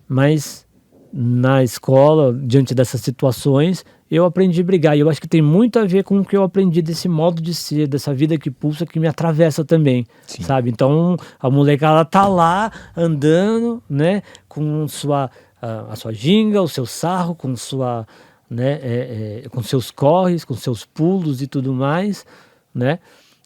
mas na escola, diante dessas situações, eu aprendi a brigar, e eu acho que tem muito a ver com o que eu aprendi desse modo de ser, dessa vida que pulsa, que me atravessa também. Sim. Sabe? Então, a molecada tá lá, andando, né, com a sua ginga, o seu sarro, com sua, né, com seus corres, com seus pulos e tudo mais, né,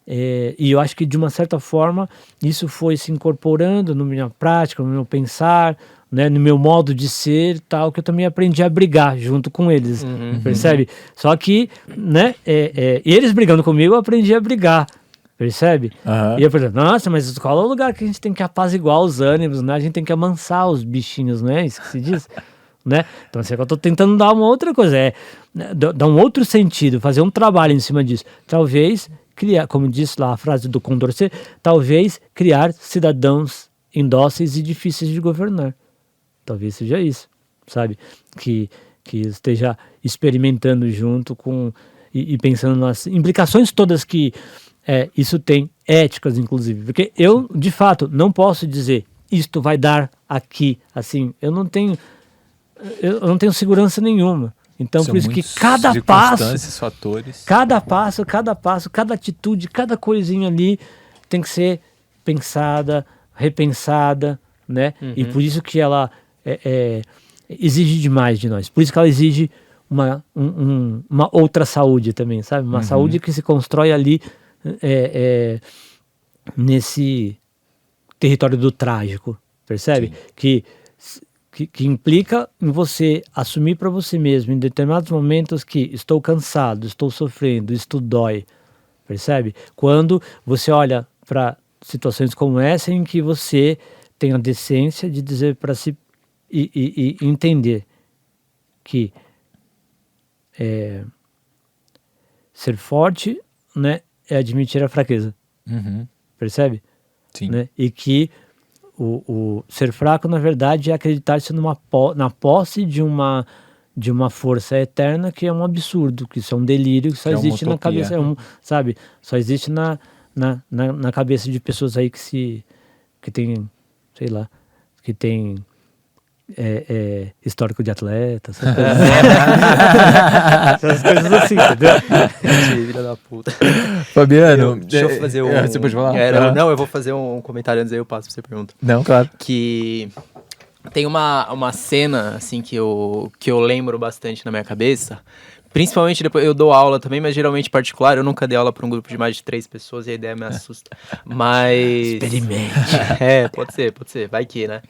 e eu acho que, de uma certa forma, isso foi se incorporando na minha prática, no meu pensar, né, no meu modo de ser, tal, que eu também aprendi a brigar junto com eles, percebe? Só que, né, eles brigando comigo, eu aprendi a brigar, percebe? E eu falei, nossa, mas escola é o lugar que a gente tem que apaziguar os ânimos, né? A gente tem que amansar os bichinhos, não é isso que se diz? Né? Então, assim, eu tô tentando dar uma outra coisa, dar um outro sentido, fazer um trabalho em cima disso. Talvez criar, como disse lá a frase do Condorcet, talvez criar cidadãos indóceis e difíceis de governar. Talvez seja isso, sabe? Que esteja experimentando junto com e pensando nas implicações todas que isso tem, éticas inclusive. Porque eu, de fato, não posso dizer isto vai dar aqui, assim. Eu não tenho segurança nenhuma. Então, são por isso que cada passo, fatores. cada passo, cada atitude, cada coisinha ali tem que ser pensada, repensada, né? E por isso que ela exige demais de nós. Por isso que ela exige uma outra saúde também, sabe? Uma saúde que se constrói ali nesse território do trágico, percebe? Que implica em você assumir para você mesmo, em determinados momentos, que estou cansado, estou sofrendo, isto dói, percebe? Quando você olha para situações como essa, em que você tem a decência de dizer para si e entender que ser forte, né, é admitir a fraqueza. Percebe? Sim. Né? E que o ser fraco, na verdade, é acreditar-se na posse de uma força eterna, que é um absurdo, que isso é um delírio, que só existe na cabeça, sabe? Só existe na cabeça de pessoas aí que tem, sei lá, que tem histórico de atleta, essas coisas assim, entendeu? Filha da puta. Fabiano, Deixa eu fazer você pode falar? Não, eu vou fazer um comentário antes, aí eu passo pra você pergunta. Não, claro. Que tem uma cena, assim, que eu lembro bastante na minha cabeça. Principalmente depois, eu dou aula também, mas geralmente particular. Eu nunca dei aula para um grupo de mais de 3 pessoas e a ideia me assusta. Mas... Experimente. Pode ser, vai que, né?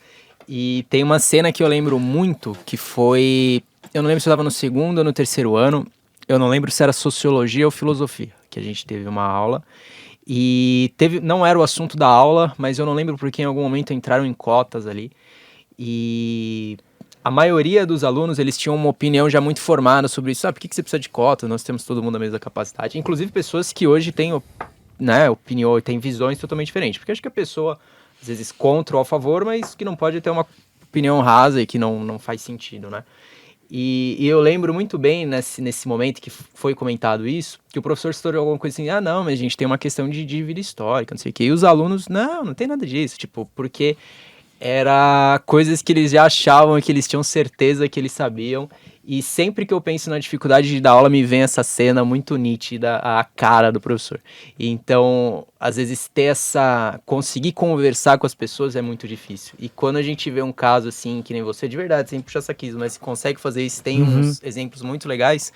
E tem uma cena que eu lembro muito, que foi... Eu não lembro se eu estava no 2º ou no 3º ano. Eu não lembro se era sociologia ou filosofia, que a gente teve uma aula. E não era o assunto da aula, mas eu não lembro porque em algum momento entraram em cotas ali. E a maioria dos alunos, eles tinham uma opinião já muito formada sobre isso. Por que você precisa de cota? Nós temos todo mundo a mesma capacidade. Inclusive pessoas que hoje têm, né, opinião, têm visões totalmente diferentes. Porque acho que a pessoa, às vezes, contra ou a favor, mas que não pode ter uma opinião rasa e que não faz sentido, né? E eu lembro muito bem, nesse momento que foi comentado isso, que o professor estourou alguma coisa assim, não, mas a gente tem uma questão de dívida histórica, não sei o quê. E os alunos, não tem nada disso, tipo, porque era coisas que eles já achavam, que eles tinham certeza que eles sabiam. E sempre que eu penso na dificuldade de dar aula, me vem essa cena muito nítida, a cara do professor. E então, às vezes, conseguir conversar com as pessoas é muito difícil. E quando a gente vê um caso assim, que nem você, de verdade, sem puxar saquismo, mas se consegue fazer isso, tem uns exemplos muito legais,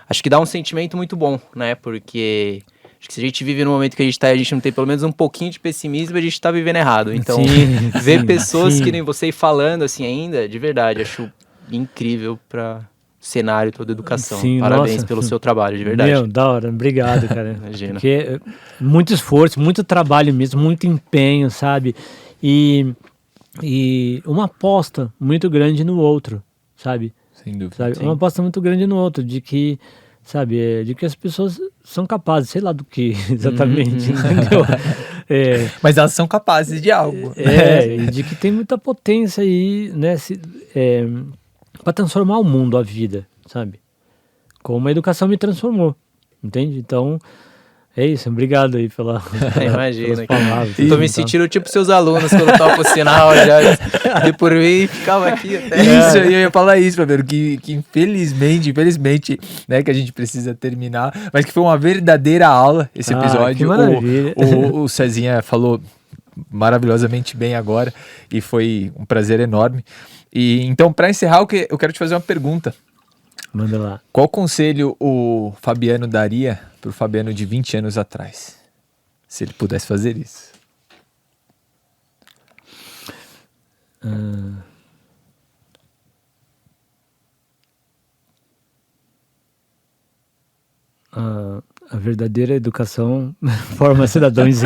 acho que dá um sentimento muito bom, né? Porque acho que se a gente vive no momento que a gente não tem pelo menos um pouquinho de pessimismo, a gente tá vivendo errado. Então, ver pessoas que nem você falando assim ainda, de verdade, acho incrível para cenário toda a educação. Sim, parabéns nossa, pelo seu trabalho, de verdade. Meu, da hora, obrigado, cara. Imagina. Porque muito esforço, muito trabalho mesmo, muito empenho, sabe? E uma aposta muito grande no outro, sabe? Sem dúvida. Sabe? Sim. Uma aposta muito grande no outro, de que, sabe, de que as pessoas são capazes, sei lá do que exatamente, entendeu? Mas elas são capazes de algo. E de que tem muita potência aí, né, para transformar o mundo, a vida, sabe? Como a educação me transformou, entende? Então, é isso, obrigado aí pelas palavras. Tô me sentindo tipo seus alunos quando eu toco o sinal, já e por mim ficava aqui até. Isso, eu ia falar isso, Fabiano, que infelizmente, né, que a gente precisa terminar, mas que foi uma verdadeira aula esse episódio. Que maravilha. O Cezinha falou maravilhosamente bem agora e foi um prazer enorme. E então, para encerrar, eu quero te fazer uma pergunta. Manda lá. Qual conselho o Fabiano daria pro Fabiano de 20 anos atrás? Se ele pudesse fazer isso. A verdadeira educação forma cidadãos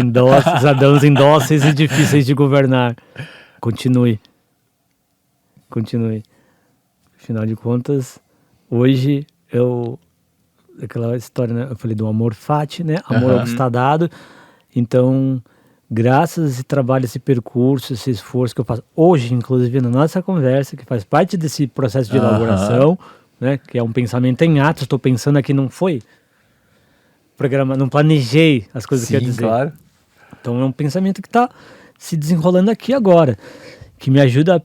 indóceis e difíceis de governar. Continue. Afinal de contas, hoje aquela história, né? Eu falei do amor fati, né? Amor ao que está dado. Então, graças a esse trabalho, esse percurso, esse esforço que eu faço hoje, inclusive na nossa conversa, que faz parte desse processo de elaboração, né? Que é um pensamento em atos. Estou pensando aqui, não foi programa, não planejei as coisas que eu ia dizer. Claro. Então é um pensamento que está se desenrolando aqui agora, que me ajuda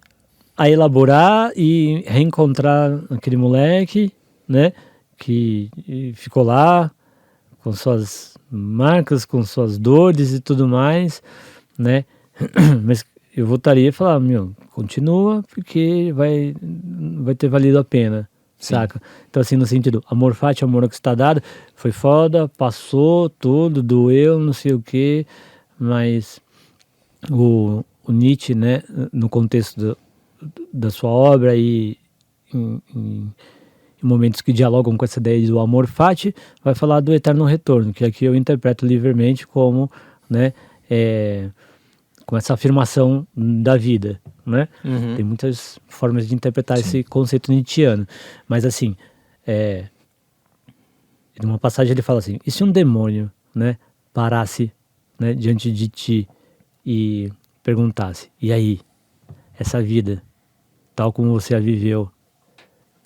a elaborar e reencontrar aquele moleque, né, que ficou lá com suas marcas, com suas dores e tudo mais, né, mas eu voltaria a falar, continua, porque vai ter valido a pena, saca? Então assim, no sentido, amor fati, amor ao que está dado, foi foda, passou tudo, doeu, não sei o que, mas o Nietzsche, né, no contexto da sua obra e em momentos que dialogam com essa ideia do amor fati, vai falar do eterno retorno, que aqui eu interpreto livremente como, né, com essa afirmação da vida, né? Tem muitas formas de interpretar esse conceito nietzschiano, mas assim, numa passagem ele fala assim, e se um demônio, né, parasse, né, diante de ti e perguntasse, e aí, essa vida, tal como você a viveu,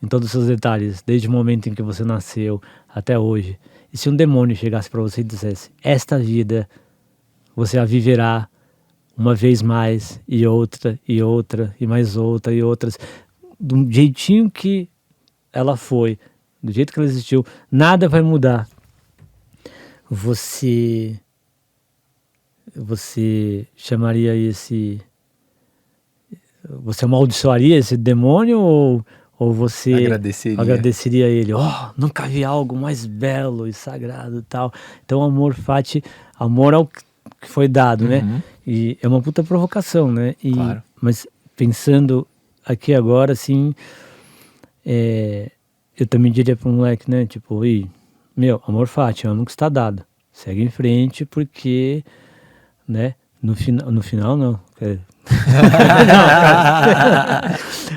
em todos os seus detalhes, desde o momento em que você nasceu até hoje, e se um demônio chegasse para você e dissesse, esta vida você a viverá uma vez mais, e outra, e mais outra, e outras, do jeitinho que ela foi, do jeito que ela existiu, nada vai mudar. Você chamaria você amaldiçoaria esse demônio ou você agradeceria ele? Nunca vi algo mais belo e sagrado e tal. Então, amor fati, amor ao que foi dado, né? E é uma puta provocação, né? Claro. Mas pensando aqui agora, assim, eu também diria para um moleque, né? Tipo, amor fati, amo o que está dado. Segue em frente, porque, né? No final não.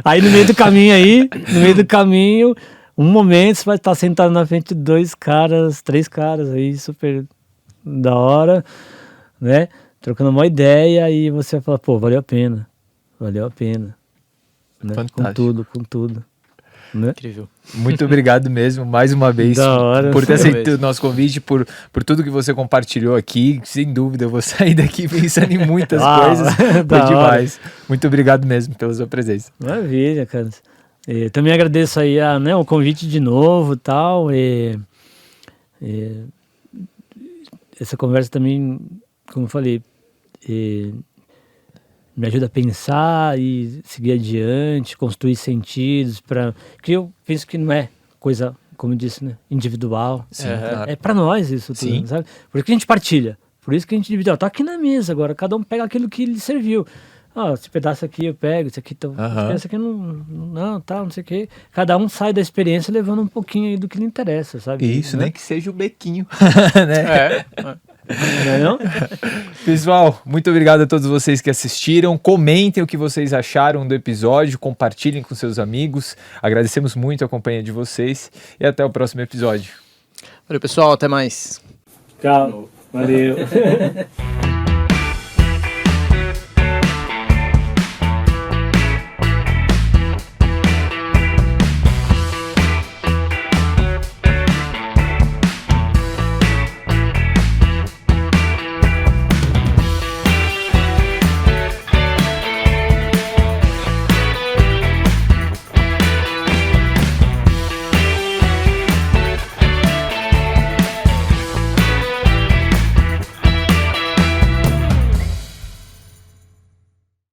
Aí no meio do caminho, um momento você vai estar sentado na frente de 2 caras, 3 caras aí, super da hora, né? Trocando uma ideia e você vai falar, pô, valeu a pena. Né? Fantástico. Com tudo. Né? Incrível. Muito obrigado mesmo, mais uma vez, por ter aceitado o nosso convite, por tudo que você compartilhou aqui. Sem dúvida, eu vou sair daqui pensando em muitas coisas. Foi demais. Muito obrigado mesmo pela sua presença. Maravilha, cara. Também agradeço aí o convite de novo e tal. Essa conversa também, como eu falei, me ajuda a pensar e seguir adiante, construir sentidos, que eu penso que não é coisa, como eu disse, né, individual. Sim, claro. É para nós isso tudo, Sim. sabe? Por isso que a gente partilha, por isso que a gente divide. Tá aqui na mesa agora, cada um pega aquilo que lhe serviu. Esse pedaço aqui eu pego, esse aqui esse aqui não sei o quê. Cada um sai da experiência levando um pouquinho aí do que lhe interessa, sabe? Isso, né? nem que seja o bequinho. Né? Não? Pessoal, muito obrigado a todos vocês que assistiram. Comentem o que vocês acharam do episódio, compartilhem com seus amigos. Agradecemos muito a companhia de vocês e até o próximo episódio. Valeu, pessoal, até mais. Tchau, valeu.